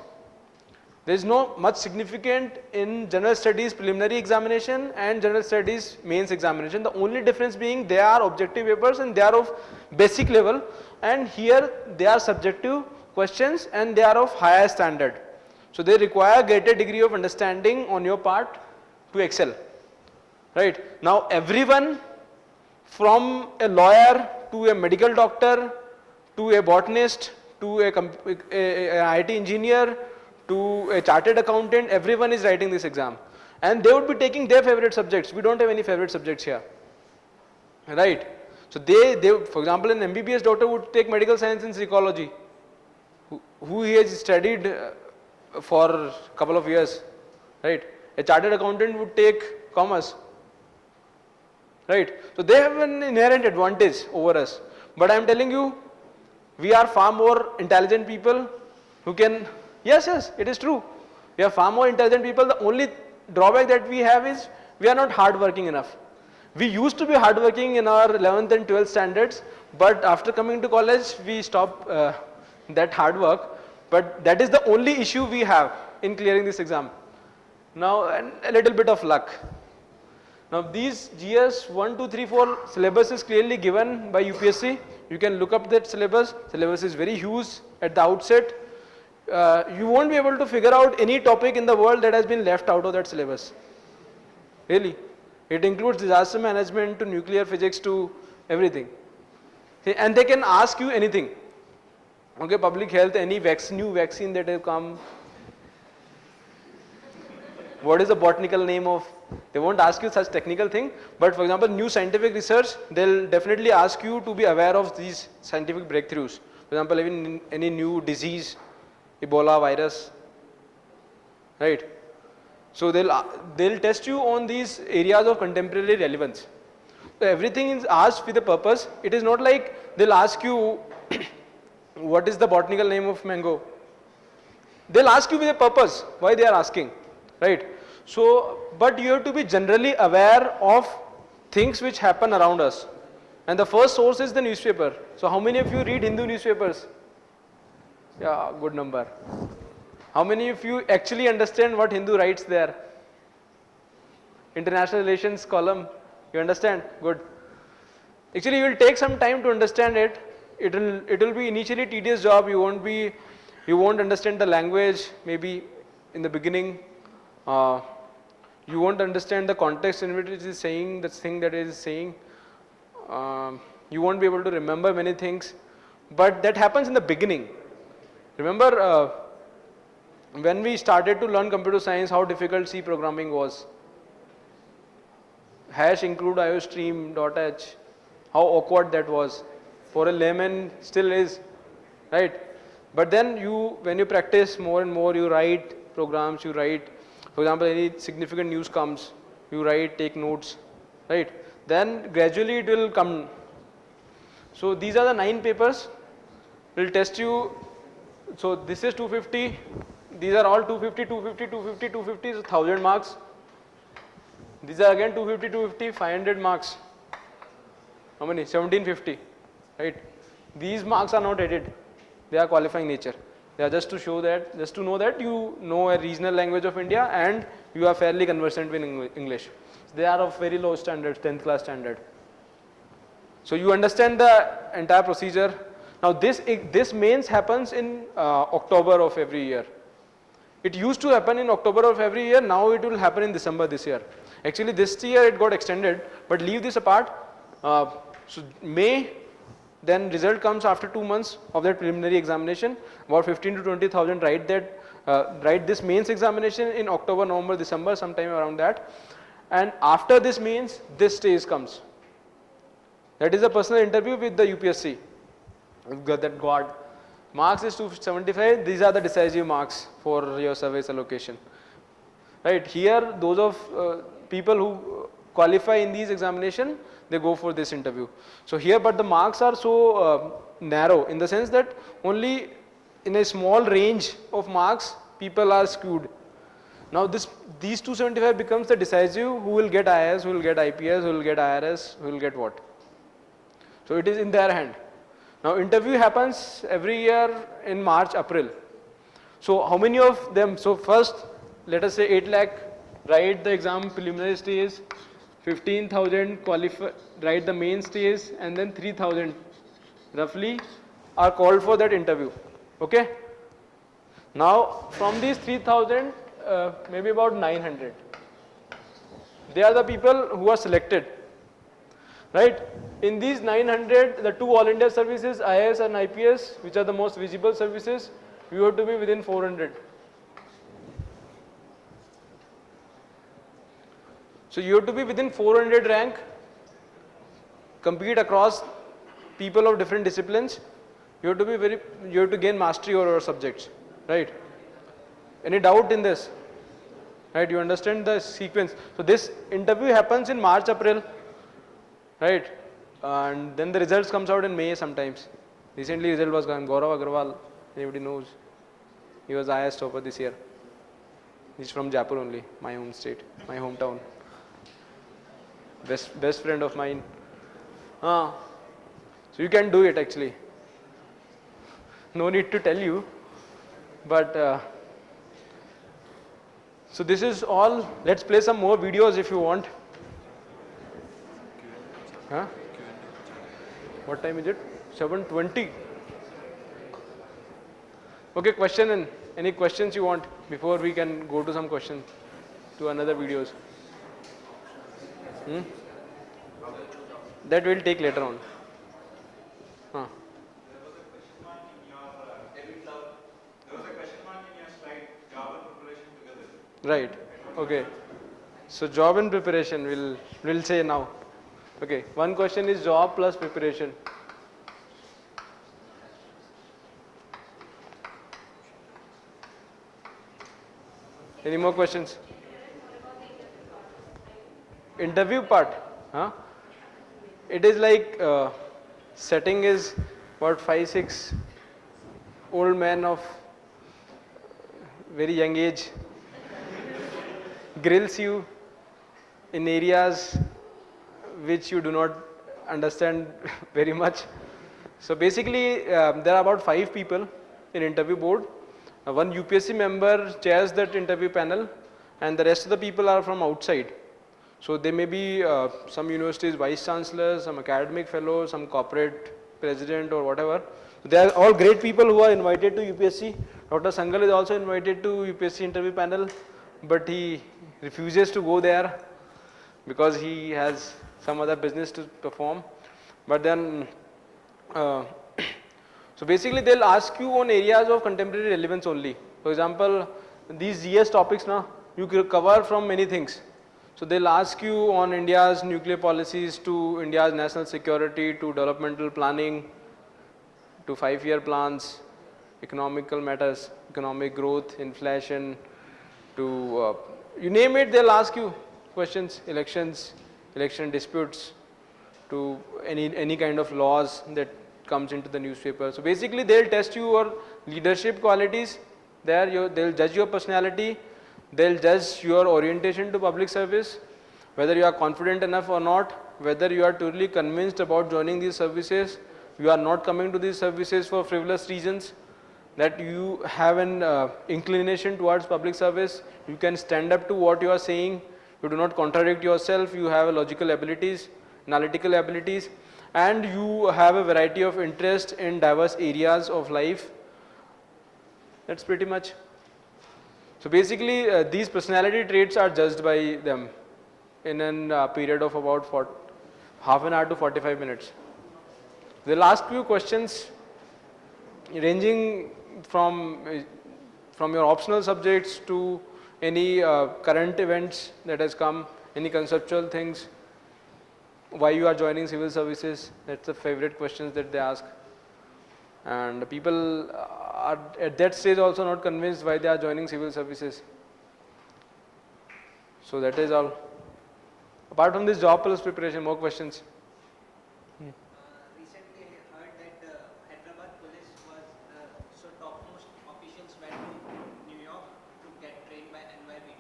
There is no much significant in general studies preliminary examination and general studies mains examination. The only difference being they are objective papers and they are of basic level, and here they are subjective questions and they are of higher standard. So they require greater degree of understanding on your part to excel, right? Now everyone from a lawyer to a medical doctor to a botanist to a IT engineer to a chartered accountant, everyone is writing this exam. And they would be taking their favorite subjects. We don't have any favorite subjects here. Right? So for example, an MBBS doctor would take medical science and psychology, who he has studied for a couple of years. Right? A chartered accountant would take commerce. Right? So they have an inherent advantage over us. But I am telling you, we are far more intelligent people who can, yes, it is true. We are far more intelligent people. The only drawback that we have is we are not hardworking enough. We used to be hardworking in our 11th and 12th standards, but after coming to college, we stopped that hard work. But that is the only issue we have in clearing this exam. Now, and a little bit of luck. Now, these GS 1, 2, 3, 4 syllabus is clearly given by UPSC. You can look up that syllabus. Syllabus is very huge at the outset. You won't be able to figure out any topic in the world that has been left out of that syllabus. Really. It includes disaster management to nuclear physics to everything. And they can ask you anything. Okay, public health, any new vaccine that have come. What is the botanical name of? They won't ask you such technical thing, but for example, new scientific research, they'll definitely ask you to be aware of these scientific breakthroughs. For example, even any new disease, Ebola virus, right? So they'll test you on these areas of contemporary relevance. So everything is asked with a purpose. It is not like they'll ask you what is the botanical name of mango. They'll ask you with a purpose why they are asking, right? So, but you have to be generally aware of things which happen around us. And the first source is the newspaper. So how many of you read Hindu newspapers? Yeah, good number. How many of you actually understand what Hindu writes there? International relations column, you understand? Good. Actually, you will take some time to understand it. It will be initially tedious job. You won't understand the language maybe in the beginning. You won't understand the context in which it is saying the thing that it is saying. You won't be able to remember many things, but that happens in the beginning. Remember when we started to learn computer science, how difficult C programming was. Hash include iostream .h, how awkward that was. For a layman still is, right? But then when you practice more and more, you write programs, you write, for example, any significant news comes, you write, take notes, right? Then gradually it will come. So these are the 9 papers. Will test you. So this is 250. These are all 250, 250, 250, 250, so 1000 marks. These are again 250, 250, 500 marks. How many? 1750, right? These marks are not added. They are qualifying nature. They are just to show that, just to know that you know a regional language of India and you are fairly conversant with English. They are of very low standard, 10th class standard. So you understand the entire procedure. Now this mains happens in October of every year. It used to happen in October of every year, now it will happen in December this year. Actually this year it got extended, but leave this apart. So May, then result comes after 2 months of that preliminary examination. About 15 to 20,000 write this mains examination in October, November, December, sometime around that. And after this mains, this stage comes. That is a personal interview with the UPSC. That God. Marks is 275. These are the decisive marks for your service allocation. Right here, those of people who qualify in these examination, they go for this interview. So here, but the marks are so narrow in the sense that only in a small range of marks people are skewed. Now these 275 becomes the decisive who will get IS, who will get I.P.S, who will get IRS, who will get what. So it is in their hand. Now interview happens every year in March, April. So how many of them? So first, let us say 8 lakh write the exam preliminary stage, 15,000 qualify, write the main stage, and then 3,000 roughly are called for that interview. Okay. Now from these 3,000, maybe about 900. They are the people who are selected. Right? In these 900, the 2 all India services, IAS and I.P.S, which are the most visible services, you have to be within 400. So you have to be within 400 rank, compete across people of different disciplines. You have to be you have to gain mastery over your subjects, right? Any doubt in this? Right, you understand the sequence. So this interview happens in March, April, right? And then the results comes out in May sometimes. Recently result was gone. Gaurav Agarwal, everybody knows. He was I.S. topper this year. He's from Jaipur only, my home state, my hometown. Best friend of mine. So you can do it actually. No need to tell you, but so this is all. Let's play some more videos if you want. Huh? What time is it? 7:20. Okay, question and any questions you want before we can go to some questions to another videos. That we'll take later on. Huh. Right. Okay. So job and preparation we'll say now. Okay. One question is job plus preparation. Any more questions? Interview part. Huh? It is like setting is about 5-6 old men of very young age grills you in areas which you do not understand very much. So basically there are about 5 people in interview board. One UPSC member chairs that interview panel and the rest of the people are from outside. So they may be some universities vice chancellors, some academic fellows, some corporate president or whatever. They are all great people who are invited to UPSC. Dr. Sangal is also invited to UPSC interview panel, but he refuses to go there because he has some other business to perform. But then, so basically they'll ask you on areas of contemporary relevance only. For example, these GS topics now you can cover from many things. So they'll ask you on India's nuclear policies to India's national security to developmental planning to 5-year plans, economical matters, economic growth, inflation, to you name it, they'll ask you questions, elections, election disputes, to any kind of laws that comes into the newspaper. So basically they'll test your leadership qualities, they'll judge your personality, they'll judge your orientation to public service, whether you are confident enough or not, whether you are totally convinced about joining these services, you are not coming to these services for frivolous reasons, that you have an inclination towards public service, you can stand up to what you are saying, you do not contradict yourself, you have logical abilities, analytical abilities, and you have a variety of interest in diverse areas of life. That's pretty much. So basically these personality traits are judged by them in a period of about half an hour to 45 minutes. They'll ask you questions ranging from your optional subjects to any current events that has come, any conceptual things, why you are joining civil services, that's the favorite questions that they ask. And people are at that stage also not convinced why they are joining civil services. So that is all. Apart from this job plus preparation, more questions? Recently I heard that Hyderabad police was so topmost officials went to New York to get trained by NYPD.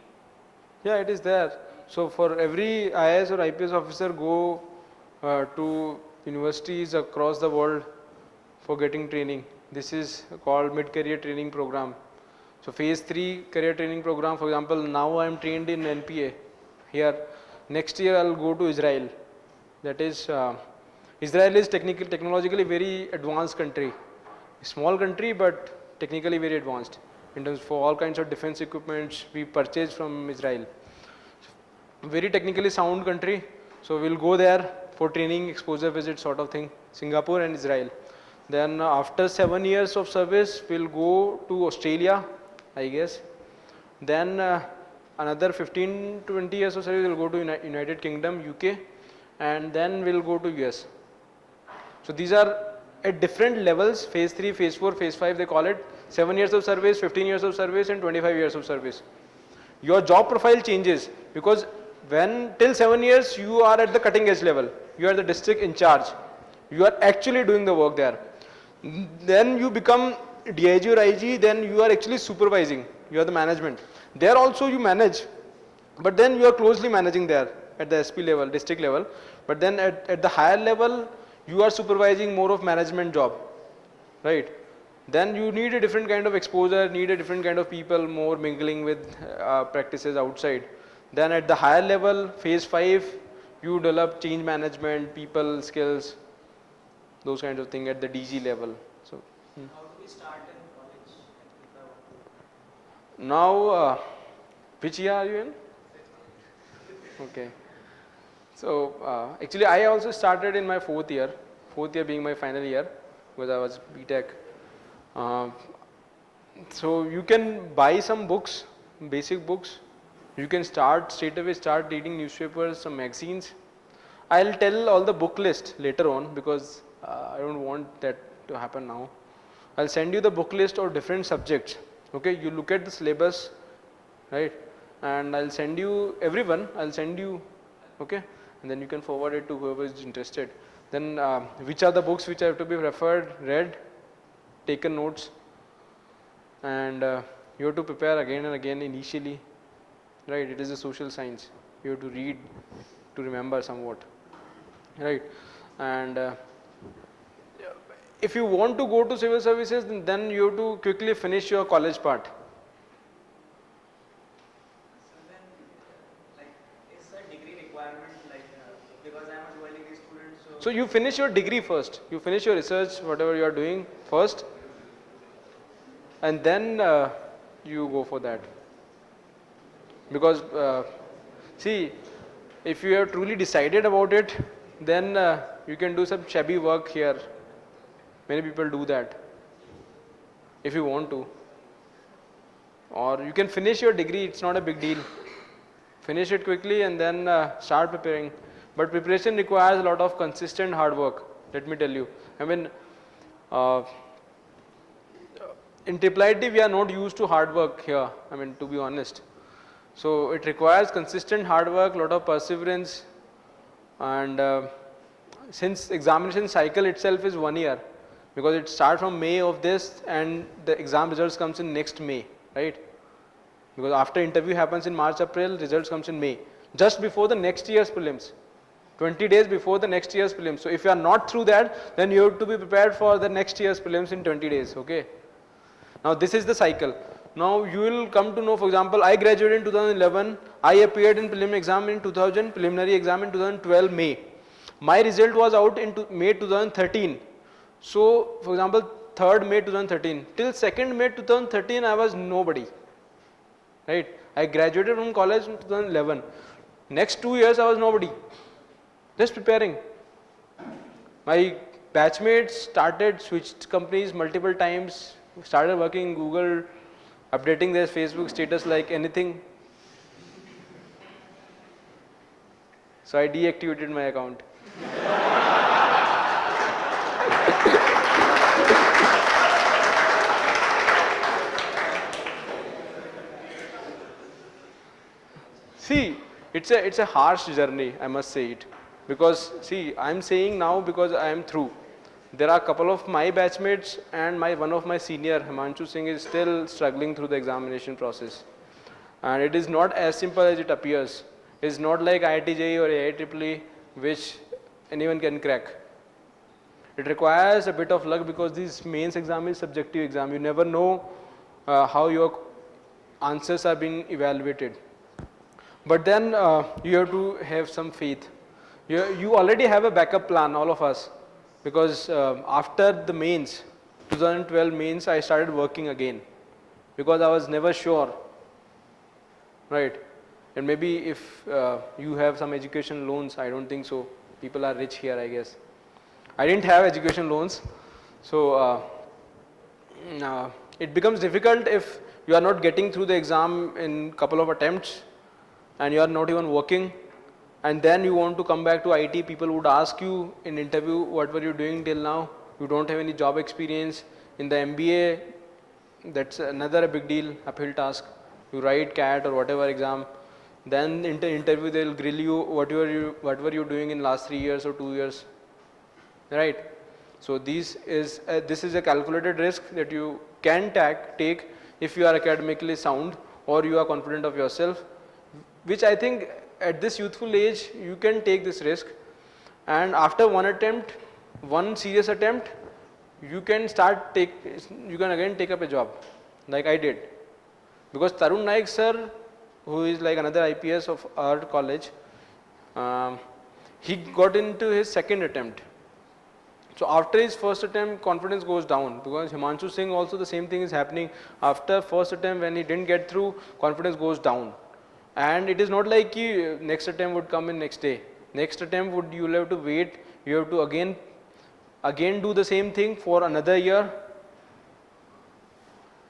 Yeah, it is there. So for every I.S. or I.P.S. officer go to universities across the world for getting training. This is called mid-career training program. So phase 3 career training program, for example, now I am trained in NPA here. Next year I will go to Israel. That is, Israel is technologically very advanced country. Small country but technically very advanced. In terms for all kinds of defense equipments we purchase from Israel. Very technically sound country. So we'll go there for training, exposure visit sort of thing, Singapore and Israel. Then after 7 years of service, we'll go to Australia, I guess. Then another 15 to 20 years of service will go to United Kingdom, UK, and then we'll go to US. So these are at different levels, phase 3, phase 4, phase 5 they call it, 7 years of service, 15 years of service and 25 years of service. Your job profile changes because when till 7 years you are at the cutting edge level, you are the district in charge, you are actually doing the work there. Then you become DIG or IG, then you are actually supervising, you are the management. There also you manage, but then you are closely managing there at the SP level, district level, but then at the higher level you are supervising more of management job, right? Then you need a different kind of exposure, need a different kind of people, more mingling with practices outside. Then at the higher level, phase 5, you develop change management, people skills, those kinds of things at the DG level. So How do we start in college? now, which year are you in? Okay. So actually I also started in my fourth year being my final year because I was BTech. So you can buy some books, basic books. You can straight away start reading newspapers, some magazines. I'll tell all the book list later on because I don't want that to happen now. I'll send you the book list of different subjects. Okay, you look at the syllabus, right? And I'll send you everyone. I'll send you, okay, and then you can forward it to whoever is interested. Then which are the books which have to be referred, read, taken notes, and you have to prepare again and again initially, right? It is a social science. You have to read to remember somewhat, right? And if you want to go to civil services, then you have to quickly finish your college part. So then, like, is a degree requirement, like, because I'm a dual degree student, So you finish your degree first. You finish your research, whatever you are doing first, and then you go for that. Because see, if you have truly decided about it, then you can do some shabby work here. Many people do that if you want to. Or you can finish your degree, it's not a big deal. Finish it quickly and then start preparing. But preparation requires a lot of consistent hard work, let me tell you. I mean, in Triple IT we are not used to hard work here, I mean, to be honest. So it requires consistent hard work, lot of perseverance, and since examination cycle itself is 1 year, because it starts from May of this and the exam results comes in next May, right? Because after interview happens in March, April, results comes in May, just before the next year's prelims, 20 days before the next year's prelims. So if you are not through that, then you have to be prepared for the next year's prelims in 20 days, okay? Now this is the cycle. Now you will come to know, for example, I graduated in 2011, I appeared in preliminary exam in 2000, preliminary exam in 2012 May. My result was out in May 2013. So for example, 3rd May 2013, till 2nd May 2013 I was nobody, right? I graduated from college in 2011. Next 2 years I was nobody, just preparing. My batchmates started, switched companies multiple times, started working in Google, updating their Facebook status like anything. So I deactivated my account. See, it's a harsh journey, I must say it. Because see, I'm saying now because I am through. There are a couple of my batchmates and one of my senior, Himanshu Singh, is still struggling through the examination process. And it is not as simple as it appears. It's not like IIT-JEE or IIEEE, which anyone can crack. It requires a bit of luck because this mains exam is subjective exam. You never know how your answers are being evaluated. But then you have to have some faith. You already have a backup plan, all of us. Because after the mains, 2012 mains, I started working again. Because I was never sure, right? And maybe if you have some education loans, I don't think so. People are rich here, I guess. I didn't have education loans. So it becomes difficult if you are not getting through the exam in couple of attempts and you are not even working, and then you want to come back to IT. People would ask you in interview, what were you doing till now? You don't have any job experience. In the MBA, that's another big deal, uphill task. You write CAT or whatever exam, then interview they'll grill you, what were you doing in last 3 years or 2 years, right? So this is a calculated risk that you can take if you are academically sound or you are confident of yourself, which I think at this youthful age you can take this risk, and after one serious attempt, you can again take up a job like I did. Because Tarun Naik sir, who is like another I.P.S of our college, he got into his second attempt. So after his first attempt, confidence goes down, because Himanshu Singh also the same thing is happening. After first attempt, when he didn't get through, confidence goes down. And it is not like next attempt would come in next day. Next attempt you will have to wait, you have to again do the same thing for another year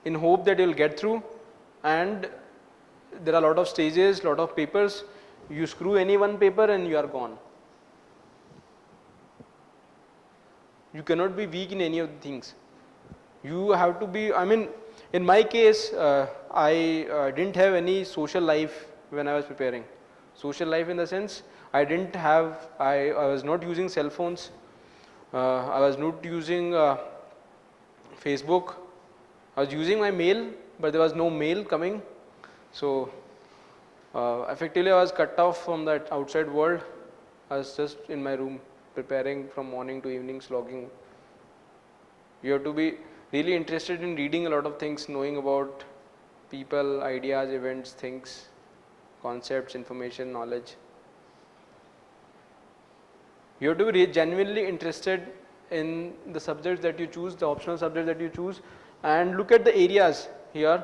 in hope that you will get through. And there are a lot of stages, lot of papers. You screw any one paper and you are gone. You cannot be weak in any of the things. You have to be, in my case, I didn't have any social life when I was preparing. Social life in the sense, I was not using cell phones, I was not using Facebook, I was using my mail, but there was no mail coming. So effectively I was cut off from that outside world. I was just in my room preparing from morning to evening, slogging. You have to be really interested in reading a lot of things, knowing about people, ideas, events, things, concepts, information, knowledge. You have to be genuinely interested in the subjects that you choose, the optional subjects that you choose, and look at the areas here.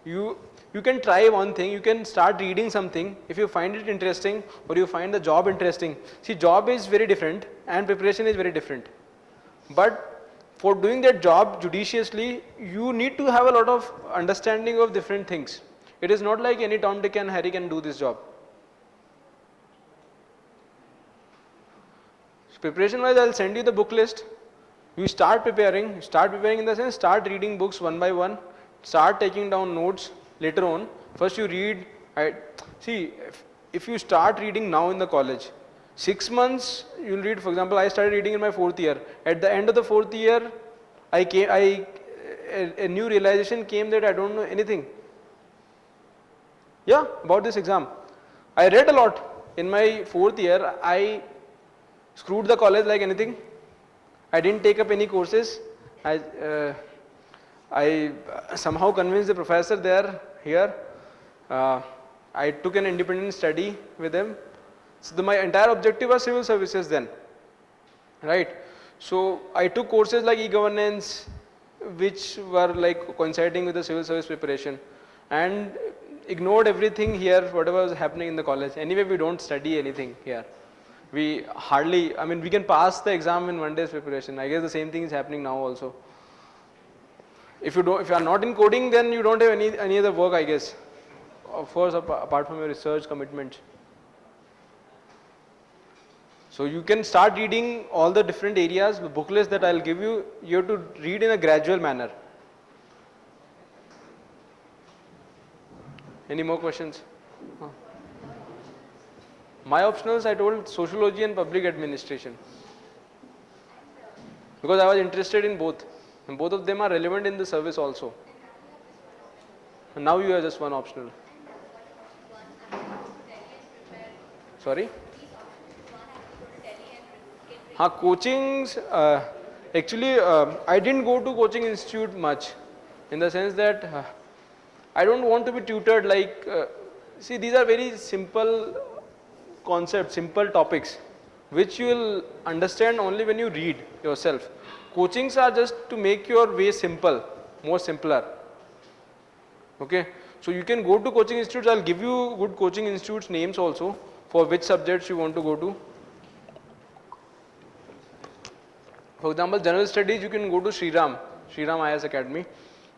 You can try one thing, you can start reading something. If you find it interesting or you find the job interesting, see, job is very different and preparation is very different. But for doing that job judiciously, you need to have a lot of understanding of different things. It is not like any Tom, Dick and Harry can do this job. So preparation wise, I'll send you the book list. You start preparing in the sense, start reading books one by one, start taking down notes later on. First you read, see, if you start reading now in the college, 6 months you'll read. For example, I started reading in my 4th year. At the end of the 4th year, a new realization came that I don't know anything. Yeah, about this exam. I read a lot. In my 4th year, I screwed the college like anything. I didn't take up any courses. I somehow convinced the professor here. I took an independent study with him. So my entire objective was civil services then, right? So I took courses like e-governance, which were like coinciding with the civil service preparation, and ignored everything here, whatever was happening in the college. Anyway, we don't study anything here. We hardly, we can pass the exam in 1 day's preparation. I guess the same thing is happening now also. If you are not in coding, then you don't have any other work, I guess. Of course, apart from your research commitment. So you can start reading all the different areas. The book list that I'll give you, you have to read in a gradual manner. Any more questions? My optionals, I told sociology and public administration, because I was interested in both, and both of them are relevant in the service also. And now you have just one optional. Sorry? Coachings, actually I didn't go to coaching institute much, in the sense that I don't want to be tutored like, see, these are very simple concepts, simple topics, which you will understand only when you read yourself. Coachings are just to make your way simple, more simpler. Okay, so you can go to coaching institutes. I'll give you good coaching institutes names also, for which subjects you want to go to. For example, general studies, you can go to Sriram IS Academy.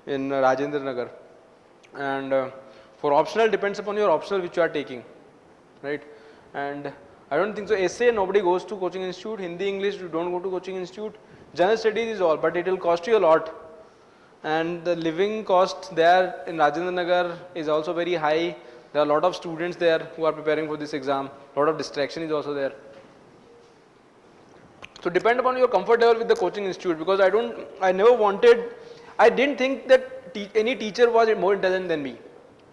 in Rajendra Nagar. And for optional depends upon your optional which you are taking, right? And I don't think so. Essay nobody goes to coaching institute. Hindi English you don't go to coaching institute. General studies is all, but it will cost you a lot. And the living cost there in Rajendra Nagar is also very high. There are a lot of students there who are preparing for this exam. A lot of distraction is also there. So depend upon your comfort level with the coaching institute, because I didn't think that any teacher was more intelligent than me.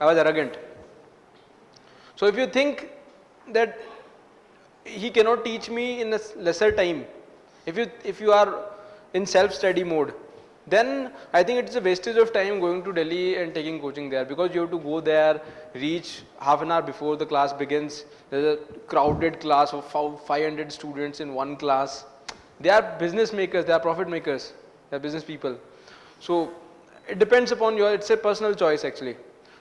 I was arrogant. So if you think that he cannot teach me in a lesser time, if you are in self-study mode, then I think it's a wastage of time going to Delhi and taking coaching there, because you have to go there, reach half an hour before the class begins. There's a crowded class of 500 students in one class. They are business makers, they are profit makers, they are business people. So it depends upon it's a personal choice actually.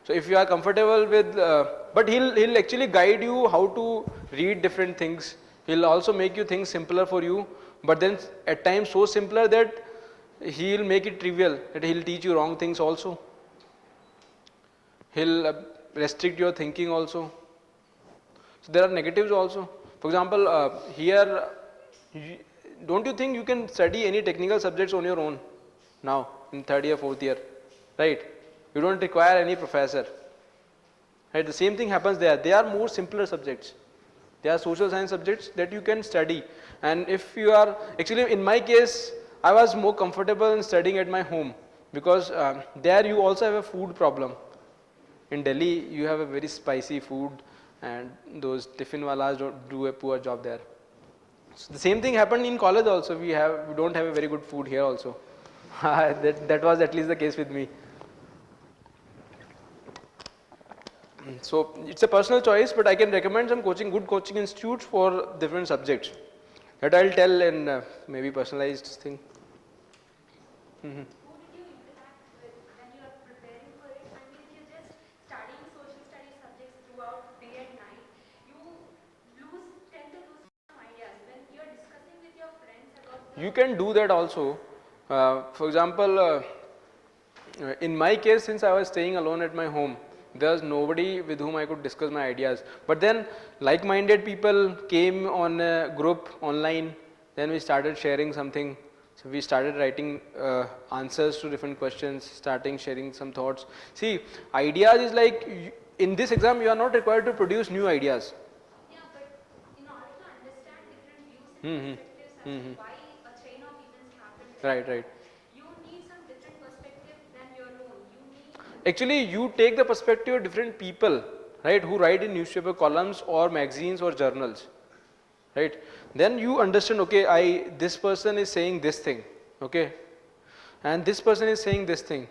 So if you are comfortable with, but he'll actually guide you how to read different things. He'll also make you things simpler for you, but then at times so simpler that he'll make it trivial, that he'll teach you wrong things also. He'll restrict your thinking also. So there are negatives also. For example, here, don't you think you can study any technical subjects on your own now in third year, fourth year, right? You don't require any professor, right? The same thing happens there. They are more simpler subjects. They are social science subjects that you can study. And if you are, actually in my case, I was more comfortable in studying at my home, because there you also have a food problem. In Delhi, you have a very spicy food, and those tiffin walas do a poor job there. So the same thing happened in college also. We don't have a very good food here also. that was at least the case with me. So it's a personal choice, but I can recommend some good coaching institutes for different subjects. That I'll tell in maybe personalized thing. Who did you interact with when you are preparing for it? I mean, if you're just studying social studies subjects throughout day and night, you tend to lose some ideas. When you're discussing with your friends about You can do that also. For example, in my case, since I was staying alone at my home, there was nobody with whom I could discuss my ideas. But then like-minded people came on a group online. Then we started sharing something. So we started writing answers to different questions, starting sharing some thoughts. See, ideas is like, in this exam you are not required to produce new ideas. yeah, but in order to understand different views and perspectives as to why a chain of events happened, Right. you need some different perspective than your own. Actually, you take the perspective of different people, right, who write in newspaper columns or magazines or journals, right? Then you understand, okay, this person is saying this thing, okay, and this person is saying this thing.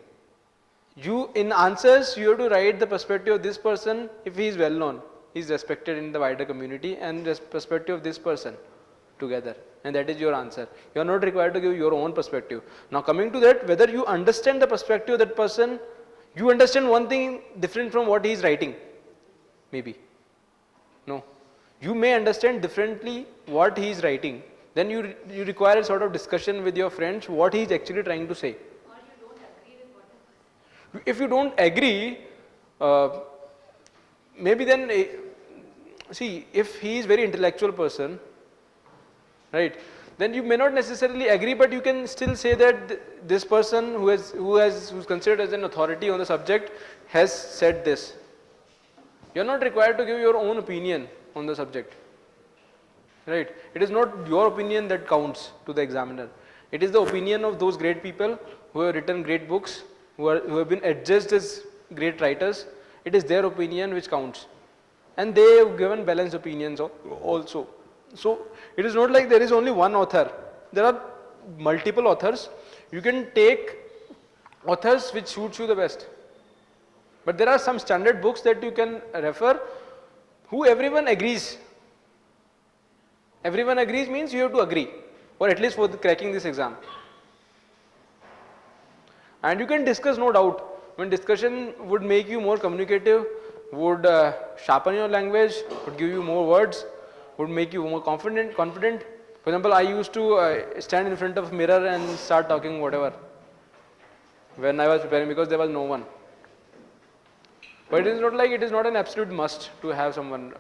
You, in answers, you have to write the perspective of this person if he is well known, he is respected in the wider community, and the perspective of this person together, and that is your answer. You are not required to give your own perspective. Now coming to that, whether you understand the perspective of that person, you understand one thing different from what he is writing, maybe. No. You may understand differently what he is writing. Then you require a sort of discussion with your friends what he is actually trying to say. Or you don't agree with what the person. If you don't agree, maybe then, see, if he is very intellectual person, right, then you may not necessarily agree, but you can still say that this person who's considered as an authority on the subject has said this. You are not required to give your own opinion on the subject, right? It is not your opinion that counts to the examiner. It is the opinion of those great people who have written great books, who have been adjudged as great writers. It is their opinion which counts, and they have given balanced opinions also. So it is not like there is only one author. There are multiple authors. You can take authors which suits you the best. But there are some standard books that you can refer who everyone agrees. Everyone agrees means you have to agree, or at least for cracking this exam. And you can discuss, no doubt. When discussion would make you more communicative, would sharpen your language, would give you more words, would make you more confident. For example, I used to stand in front of a mirror and start talking whatever. when I was preparing because there was no one. But it is not an absolute must to have someone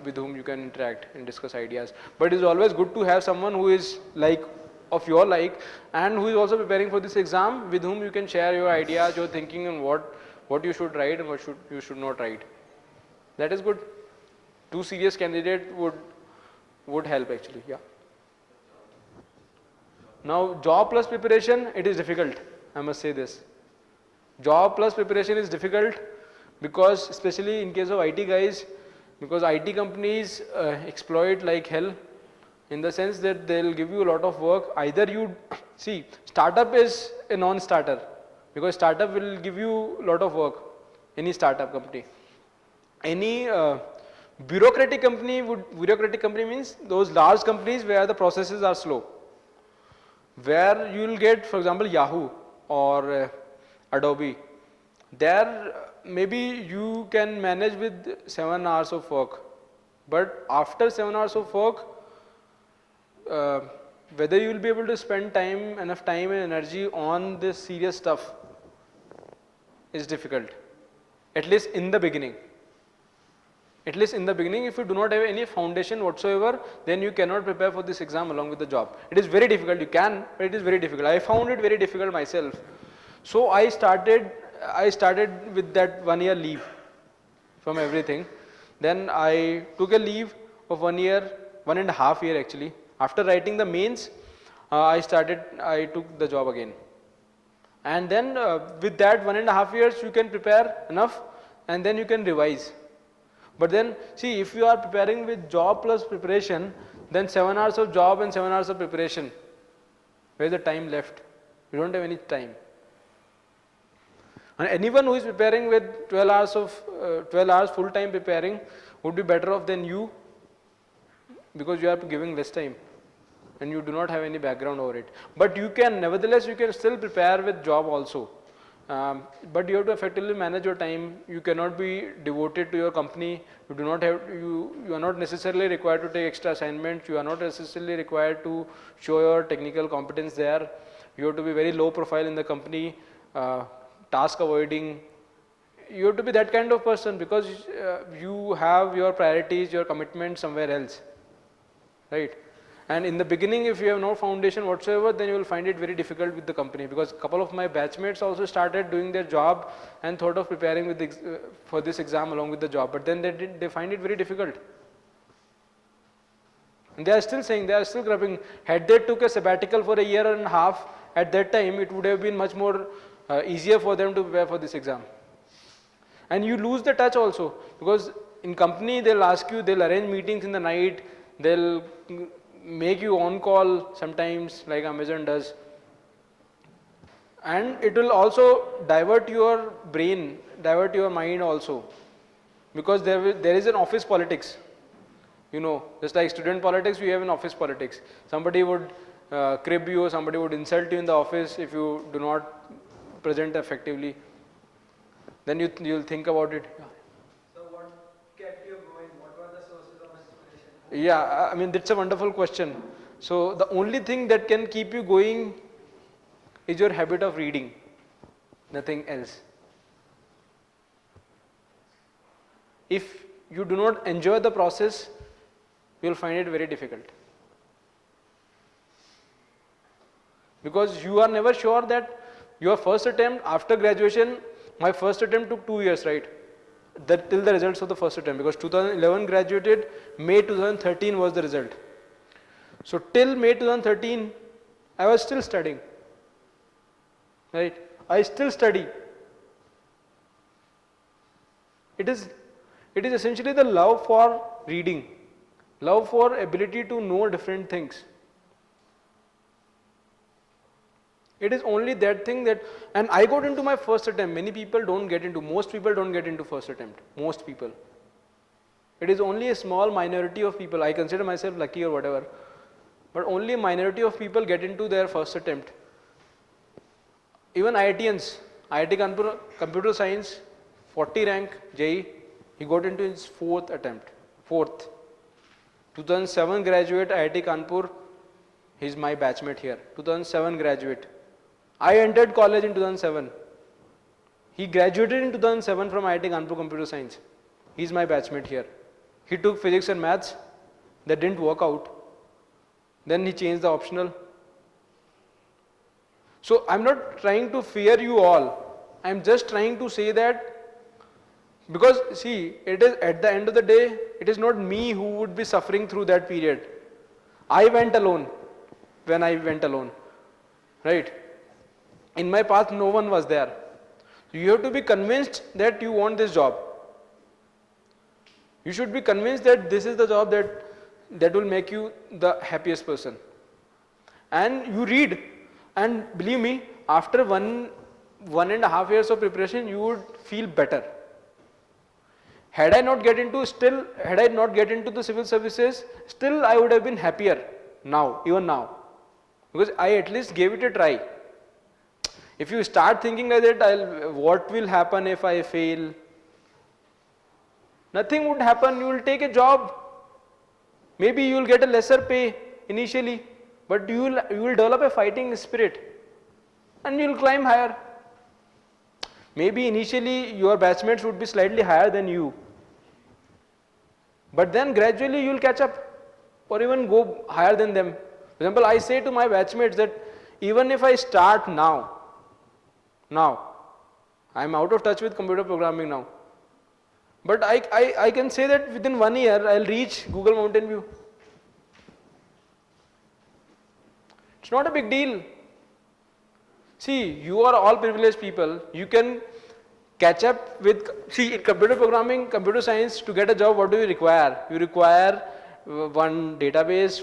with whom you can interact and discuss ideas. But it is always good to have someone who is like of your like and who is also preparing for this exam with whom you can share your ideas, your thinking and what you should write and what you should not write. That is good. Two serious candidates would help actually, yeah. Now job plus preparation, it is difficult, I must say this. Job plus preparation is difficult because especially in case of IT guys, because IT companies exploit like hell in the sense that they'll give you a lot of work. Either you, see, startup is a non-starter because startup will give you a lot of work, any startup company. Any bureaucratic company means those large companies where the processes are slow. Where you will get, for example, Yahoo or Adobe, there maybe you can manage with 7 hours of work. But after 7 hours of work, whether you will be able to spend enough time and energy on this serious stuff is difficult, at least in the beginning. At least in the beginning, if you do not have any foundation whatsoever, then you cannot prepare for this exam along with the job. It is very difficult. You can, but it is very difficult. I found it very difficult myself. So I started with that 1 year leave from everything. Then I took a leave of 1 year, 1.5 years actually. After writing the mains, I took the job again. And then with that 1.5 years, you can prepare enough and then you can revise. But then, see, if you are preparing with job plus preparation, then 7 hours of job and 7 hours of preparation. Where is the time left? You don't have any time. And anyone who is preparing with 12 hours full time preparing would be better off than you because you are giving less time and you do not have any background over it. But you can, nevertheless, you can still prepare with job also. But you have to effectively manage your time. You cannot be devoted to your company. You are not necessarily required to take extra assignments. You are not necessarily required to show your technical competence there. You have to be very low profile in the company, task avoiding. You have to be that kind of person because you have your priorities, your commitment somewhere else, right? And in the beginning, if you have no foundation whatsoever, then you will find it very difficult with the company because a couple of my batchmates also started doing their job and thought of preparing for this exam along with the job. But then they find it very difficult. And they are still saying, they are still grubbing. Had they took a sabbatical for 1.5 years, at that time, it would have been much more easier for them to prepare for this exam. And you lose the touch also because in company, they'll ask you, they'll arrange meetings in the night, they'll make you on call sometimes like Amazon does, and it will also divert your brain, divert your mind also because there is an office politics, you know, just like student politics, we have an office politics. Somebody would crib you, somebody would insult you in the office if you do not present effectively, then you'll think about it. Yeah, I mean, that's a wonderful question. So the only thing that can keep you going is your habit of reading, nothing else. If you do not enjoy the process, you will find it very difficult. Because you are never sure that your first attempt after graduation, my first attempt took 2 years, right? Till the results of the first attempt, because 2011 graduated, May 2013 was the result. So till May 2013, I was still studying, right? I still study. It is essentially the love for reading, love for ability to know different things. It is only that thing that, and I got into my first attempt. Most people don't get into first attempt. Most people. It is only a small minority of people. I consider myself lucky or whatever. But only a minority of people get into their first attempt. Even IITians, IIT Kanpur Computer Science, 40 rank, JEE, he got into his fourth attempt. 2007 graduate, IIT Kanpur, he's my batchmate here. 2007 graduate. I entered college in 2007. He graduated in 2007 from IIT Kanpur Computer Science. He's my batchmate here. He took physics and maths. That didn't work out. Then he changed the optional. So I'm not trying to fear you all. I'm just trying to say that, because see, it is at the end of the day, it is not me who would be suffering through that period. I went alone when I went alone. Right? In my path, no one was there. You have to be convinced that you want this job. You should be convinced that this is the job that will make you the happiest person. And you read, and believe me, after 1.5 years of preparation, you would feel better. Had I not get into the civil services, still I would have been happier now, even now. Because I at least gave it a try. If you start thinking like that, what will happen if I fail? Nothing would happen. You will take a job. Maybe you will get a lesser pay initially, but you will develop a fighting spirit, and you will climb higher. Maybe initially your batchmates would be slightly higher than you, but then gradually you will catch up, or even go higher than them. For example, I say to my batchmates that even if I start now, I am out of touch with computer programming now. But I can say that within 1 year, I will reach Google Mountain View. It's not a big deal. See, you are all privileged people. You can catch up with, see, in computer programming, computer science, to get a job, what do you require? You require one database,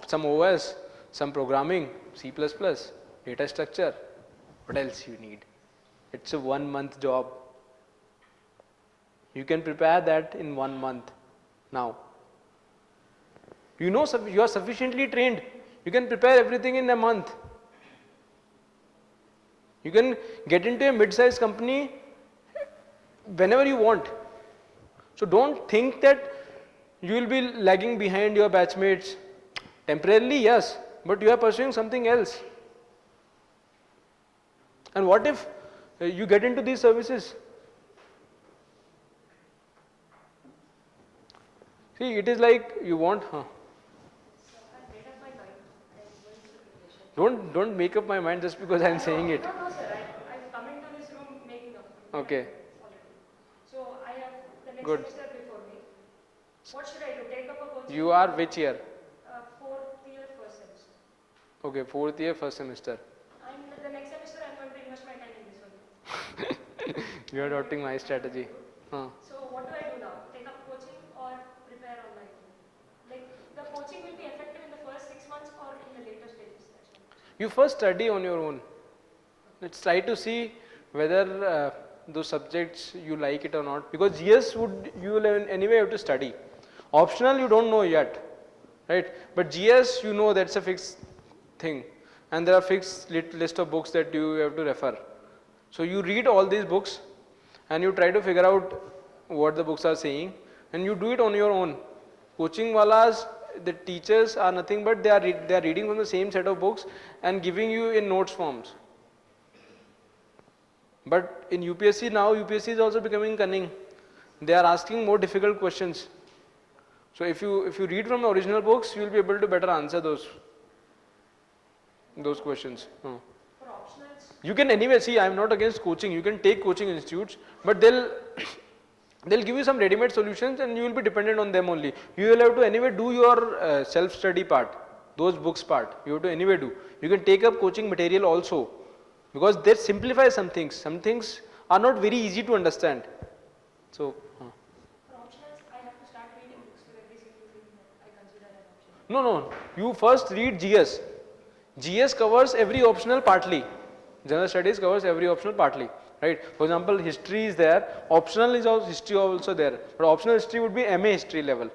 some OS, some programming, C++, data structure. What else you need? It's a 1 month job. You can prepare that in 1 month now. You know, you are sufficiently trained. You can prepare everything in a month. You can get into a mid-sized company whenever you want. So don't think that you will be lagging behind your batchmates. Temporarily, yes, but you are pursuing something else. And what if you get into these services? See, it is like you want, Don't make up my mind just because I am saying it. No, sir. I've come into this room making up. Okay. Already. So I have the next Good. semester before me. What should I do? Take up a coaching? You are which year? Fourth year, first semester. Okay, 4th year, 1st semester. And the next semester I'm going to invest my time in this one. You are adopting my strategy. So what do I do now? Take up coaching or prepare online? Like the coaching will be effective in the first 6 months or in the later stages? You first study on your own. Let's try to see whether those subjects you like it or not. Because GS you will anyway have to study. Optional you don't know yet, right? But GS you know that's a fixed thing, and there are fixed list of books that you have to refer. So you read all these books, and you try to figure out what the books are saying, and you do it on your own. Coaching walas, the teachers are nothing but they are reading from the same set of books and giving you in notes forms. But in UPSC now, UPSC is also becoming cunning. They are asking more difficult questions. So if you read from the original books, you will be able to better answer those questions. For optionals? You can anyway see. I am not against coaching. You can take coaching institutes, but they'll give you some ready-made solutions, and you will be dependent on them only. You will have to anyway do your self-study part, those books part. You have to anyway do. You can take up coaching material also, because they simplify some things. Some things are not very easy to understand. So. For optionals, I have to start reading books for every single thing that I consider an option. No. You first read GS. GS covers every optional partly. General studies covers every optional partly. Right? For example, history is there. Optional is also history also there. But optional history would be MA history level.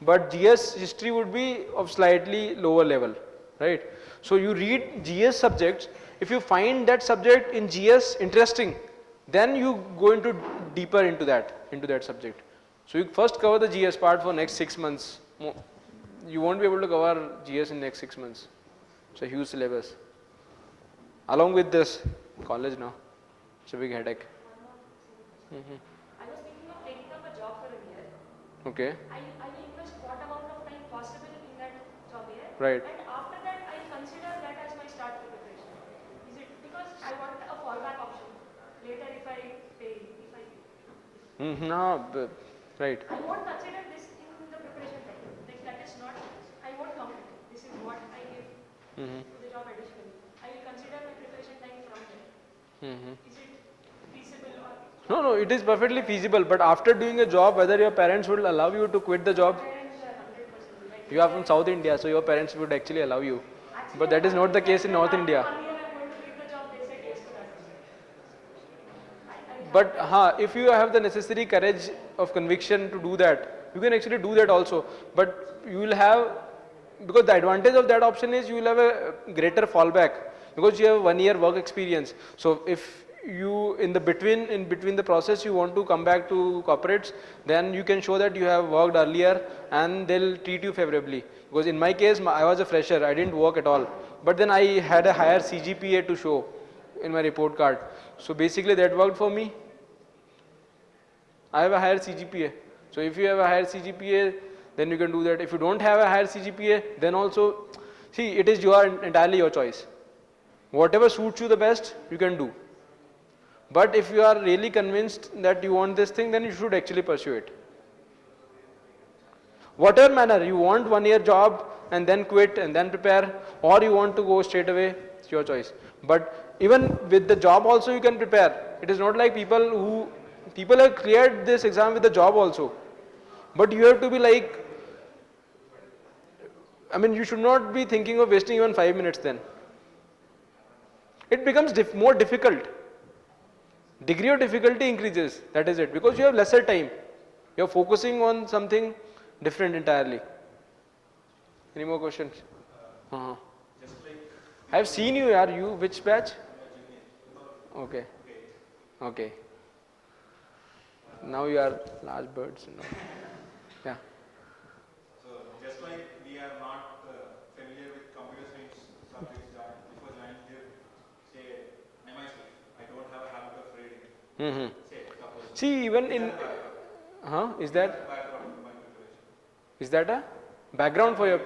But GS history would be of slightly lower level. Right? So you read GS subjects. If you find that subject in GS interesting, then you go into deeper into that subject. So you first cover the GS part for next 6 months. You won't be able to cover GS in next 6 months. It's a huge syllabus. Along with this, college now, it's a big headache. I was thinking of taking up a job for a year. Okay, I will invest what amount of time possible in that job year. right. And after that, I'll consider that as my start to preparation. Is it because I want a fallback option later if I fail, if I No, right. I won't consider this in the preparation time. Like that is not, I won't count it. This is what I give to the job additionally. I will consider my preparation time from there. Is it feasible or No, no, it is perfectly feasible. But after doing a job, whether your parents will allow you to quit the job, parents are 100% like you are from South India, so your parents would actually allow you. actually But that is not the case in North after India. 1 year I'm going to leave the job, they said yes to that. I But if you have the necessary courage of conviction to do that, you can actually do that also. But you will have, because the advantage of that option is you will have a greater fallback because you have 1 year work experience. So if you in between the process you want to come back to corporates, then you can show that you have worked earlier and they'll treat you favorably. Because in my case, I was a fresher, I didn't work at all. But then I had a higher CGPA to show in my report card. So basically that worked for me. I have a higher CGPA. So if you have a higher CGPA, then you can do that. If you don't have a higher CGPA, then also, see, it is entirely your choice. Whatever suits you the best, you can do. But if you are really convinced that you want this thing, then you should actually pursue it. Whatever manner, you want 1 year job and then quit and then prepare, or you want to go straight away, it's your choice. But even with the job also you can prepare. It is not like people have cleared this exam with the job also. But you have to be like, I mean, you should not be thinking of wasting even 5 minutes then. It becomes more difficult. Degree of difficulty increases, that is it, because you have lesser time. You are focusing on something different entirely. Any more questions? I have seen you, yaar. You, which batch? Okay. Okay. Now you are large birds. You know. Yeah. So just like we are not familiar with computer science subjects that before joining here, say I myself, I don't have a habit of reading. Say suppose. See, even in, is that Background in my preparation. is that a background for your?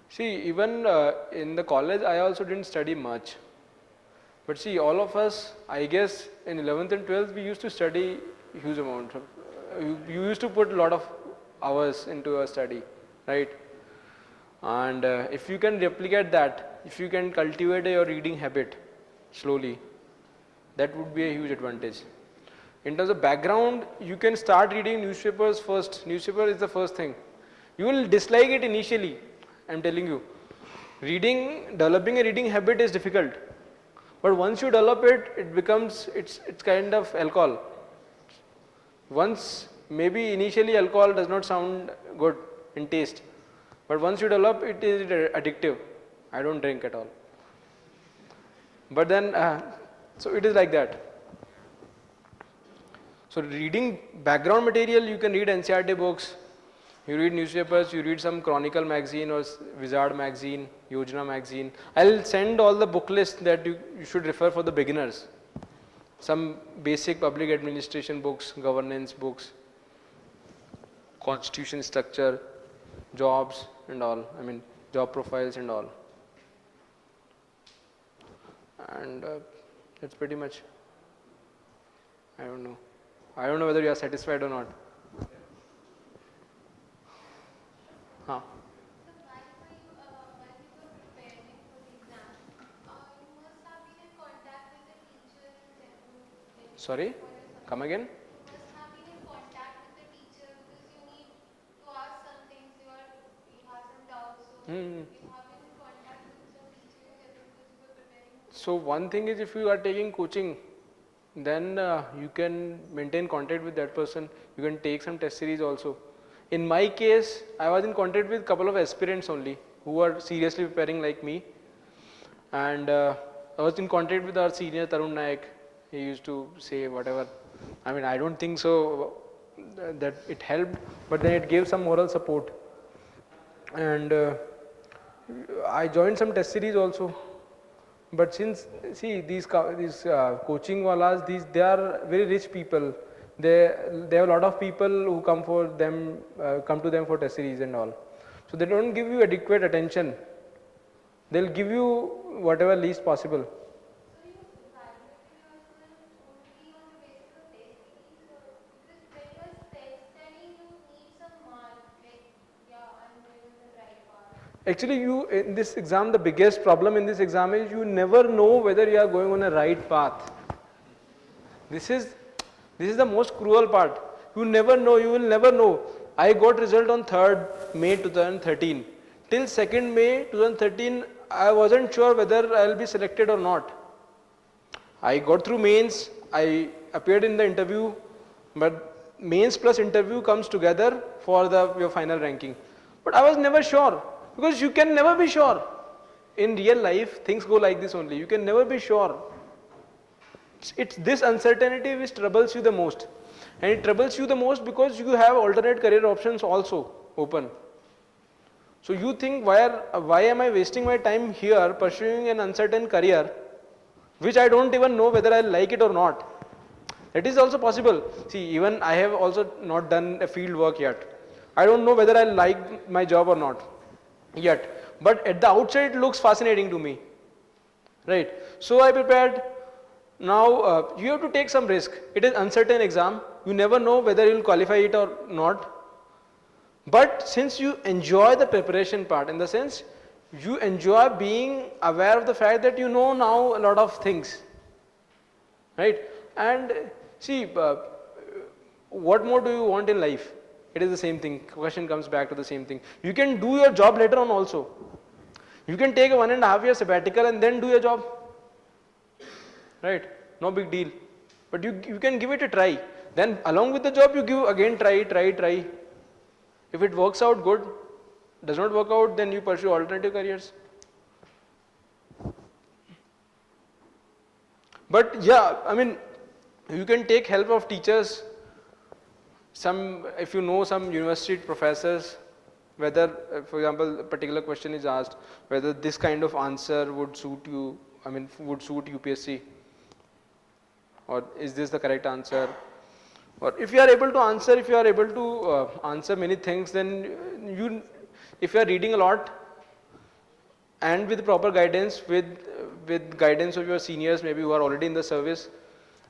See, even in the college, I also didn't study much. But see, all of us, I guess, in 11th and 12th, we used to study huge amount. You used to put a lot of hours into a study, right? And if you can replicate that, if you can cultivate your reading habit slowly, that would be a huge advantage. In terms of background, you can start reading newspapers first. Newspaper is the first thing. You will dislike it initially, I'm telling you. Developing a reading habit is difficult. But once you develop it, it becomes, it's kind of alcohol. Once, maybe initially alcohol does not sound good in taste. But once you develop, it is addictive. I don't drink at all. But then, so it is like that. So reading background material, you can read NCERT books, you read newspapers, you read some Chronicle magazine or Wizard magazine, Yojana magazine. I'll send all the book lists that you should refer for the beginners. Some basic public administration books, governance books, constitution structure, jobs and all, I mean job profiles and all. And that's pretty much, I don't know. I don't know whether you are satisfied or not. Huh. So while you were preparing for the exam, you must have been in contact with the teachers and Sorry, come again? you must have been in contact with the teacher because you need to ask some things, you have some doubts, so you have been in contact with some teacher because you were preparing. So one thing is, if you are taking coaching, then you can maintain contact with that person. You can take some test series also. In my case, I was in contact with a couple of aspirants only who are seriously preparing like me. And I was in contact with our senior Tarun Naik. He used to say whatever. I mean, I don't think so that it helped, but then it gave some moral support. And I joined some test series also. But since see these coaching walas, they are very rich people. They have a lot of people who come for them, come to them for test series and all. So they don't give you adequate attention. They'll give you whatever least possible. So you evaluate yourself only on the basis of test series, or because when you are studying, you need some mark, like, yeah, I'm going on the right path. Actually, you in this exam, the biggest problem in this exam is you never know whether you are going on a right path. This is the most cruel part. You never know. You will never know. I got result on 3rd May 2013. Till 2nd May 2013, I wasn't sure whether I will be selected or not. I got through mains. I appeared in the interview, but mains plus interview comes together for your final ranking. But I was never sure, because you can never be sure. In real life, things go like this only. You can never be sure. It's this uncertainty which troubles you the most. And it troubles you the most because you have alternate career options also open. So you think, why am I wasting my time here pursuing an uncertain career which I don't even know whether I like it or not. That is also possible. See, even I have also not done a field work yet. I don't know whether I like my job or not yet. But at the outside it looks fascinating to me. Right. So I prepared. Now you have to take some risk. It is uncertain exam. You never know whether you will qualify it or not. But since you enjoy the preparation part, in the sense you enjoy being aware of the fact that you know now a lot of things, right? And see, what more do you want in life? It is the same thing. Question comes back to the same thing. You can do your job later on also. You can take a 1.5 year sabbatical and then do your job, right? No big deal. But you can give it a try. Then along with the job you give again try. If it works out, good. Does not work out, then you pursue alternative careers. But yeah, I mean, you can take help of teachers. If you know some university professors, whether, for example, a particular question is asked, whether this kind of answer would suit you, would suit UPSC, or is this the correct answer? Or if you are able to answer, many things, then if you are reading a lot and with proper guidance, with guidance of your seniors, maybe who are already in the service,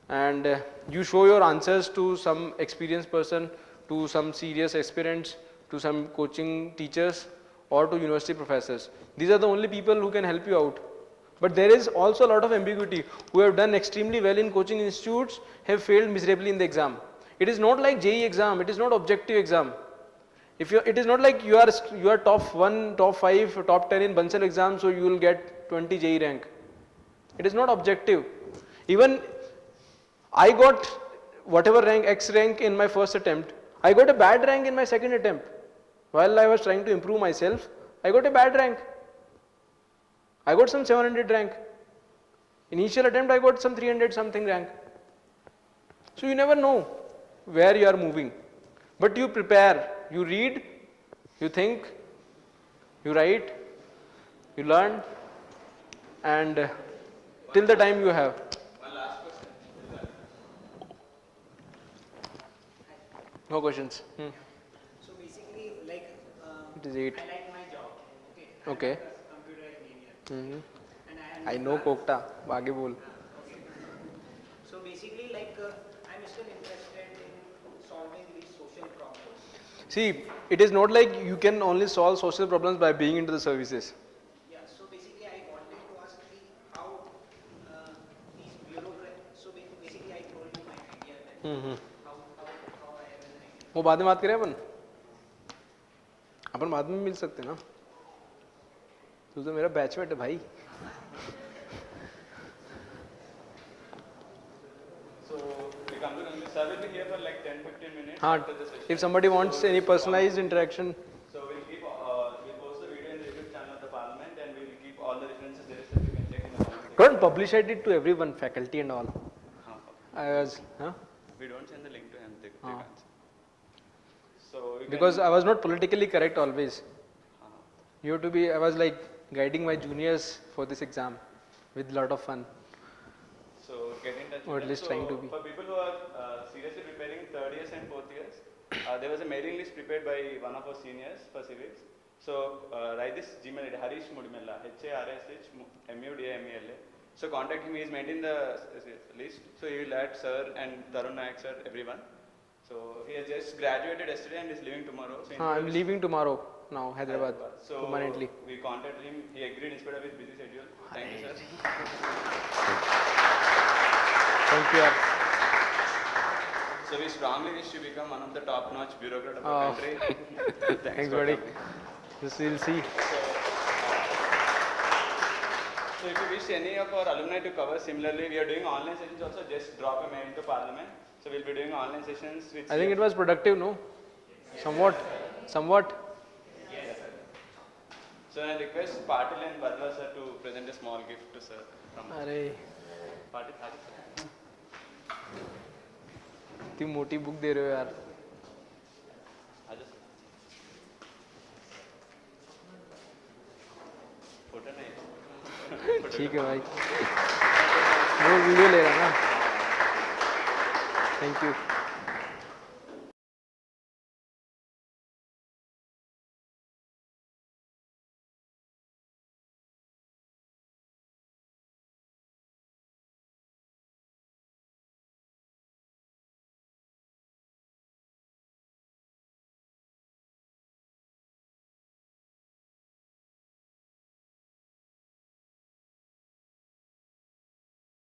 and you show your answers to some experienced person, to some serious aspirants, to some coaching teachers, or to university professors. These are the only people who can help you out. But there is also a lot of ambiguity. Who have done extremely well in coaching institutes have failed miserably in the exam. It is not like JEE exam. It is not objective exam. It is not like you are top 1, top 5, top 10 in Bansal exam, so you will get 20 JEE rank. It is not objective. Even I got whatever rank, X rank in my first attempt. I got a bad rank in my second attempt. While I was trying to improve myself, I got a bad rank. I got some 700 rank. Initial attempt I got some 300 something rank. So you never know where you are moving. But you prepare, you read, you think, you write, you learn, and till the time you have. One last question. No questions. So basically, like, It is 8. I like my job. Okay. Okay. I'm a computer engineer. And I know Kokta. आगे बोल. Okay. So basically, like, I'm still interested in solving these social problems. See, it is not like you can only solve social problems by being into the services. Yeah. So basically, I wanted to ask how these bureaucrats. So basically, I told you my idea that how I have an idea. वो बाद में बात करें अपन बाद में मिल सकते हैं ना. तू तो मेरा बैचमेट है भाई. So we come to conclusion. Sir will be here for like 10-15 minutes हाँ, after the session. if somebody wants any personalized interaction. So we'll post the video in the YouTube channel of the Parliament, and we will keep all the references there so you can check in the comment section. Don't publish it to everyone, faculty and all. We don't send the link to him. They can't. So you Because can, I was not politically correct always. You have to be, I was like guiding my juniors for this exam. with lot of fun. So get in touch Or with at them. least trying to be. For people who are seriously preparing third years and fourth years, there was a mailing list prepared by one of our seniors for civics. So write this Gmail ID, Harish Mudimela, HARSHMUDIMELA. So contact him, he is maintained the list. So he will add sir and Tarun Nayak sir, everyone. So he has just graduated yesterday and is leaving tomorrow. So I'm leaving tomorrow now, Hyderabad, So permanently. we contacted him, he agreed in spite of his busy schedule. Thank you sir. Thank you. yaar. So we strongly wish to become one of the top-notch bureaucrat of the Oh. country. Thanks, for buddy. coming. This we'll see. So if you wish any of our alumni to cover similarly, we are doing online sessions also, just drop a mail to Parliament. So we'll be doing online sessions with I think it was productive, no? Somewhat. So I request Patil and Barla sir to present a small gift to sir. From अरे Patil, Patil. इतनी मोटी book दे रहे हो यार. Ajay sir. Photo नहीं. ठीक है भाई. वो वीडियो ले रहा ना. Thank you.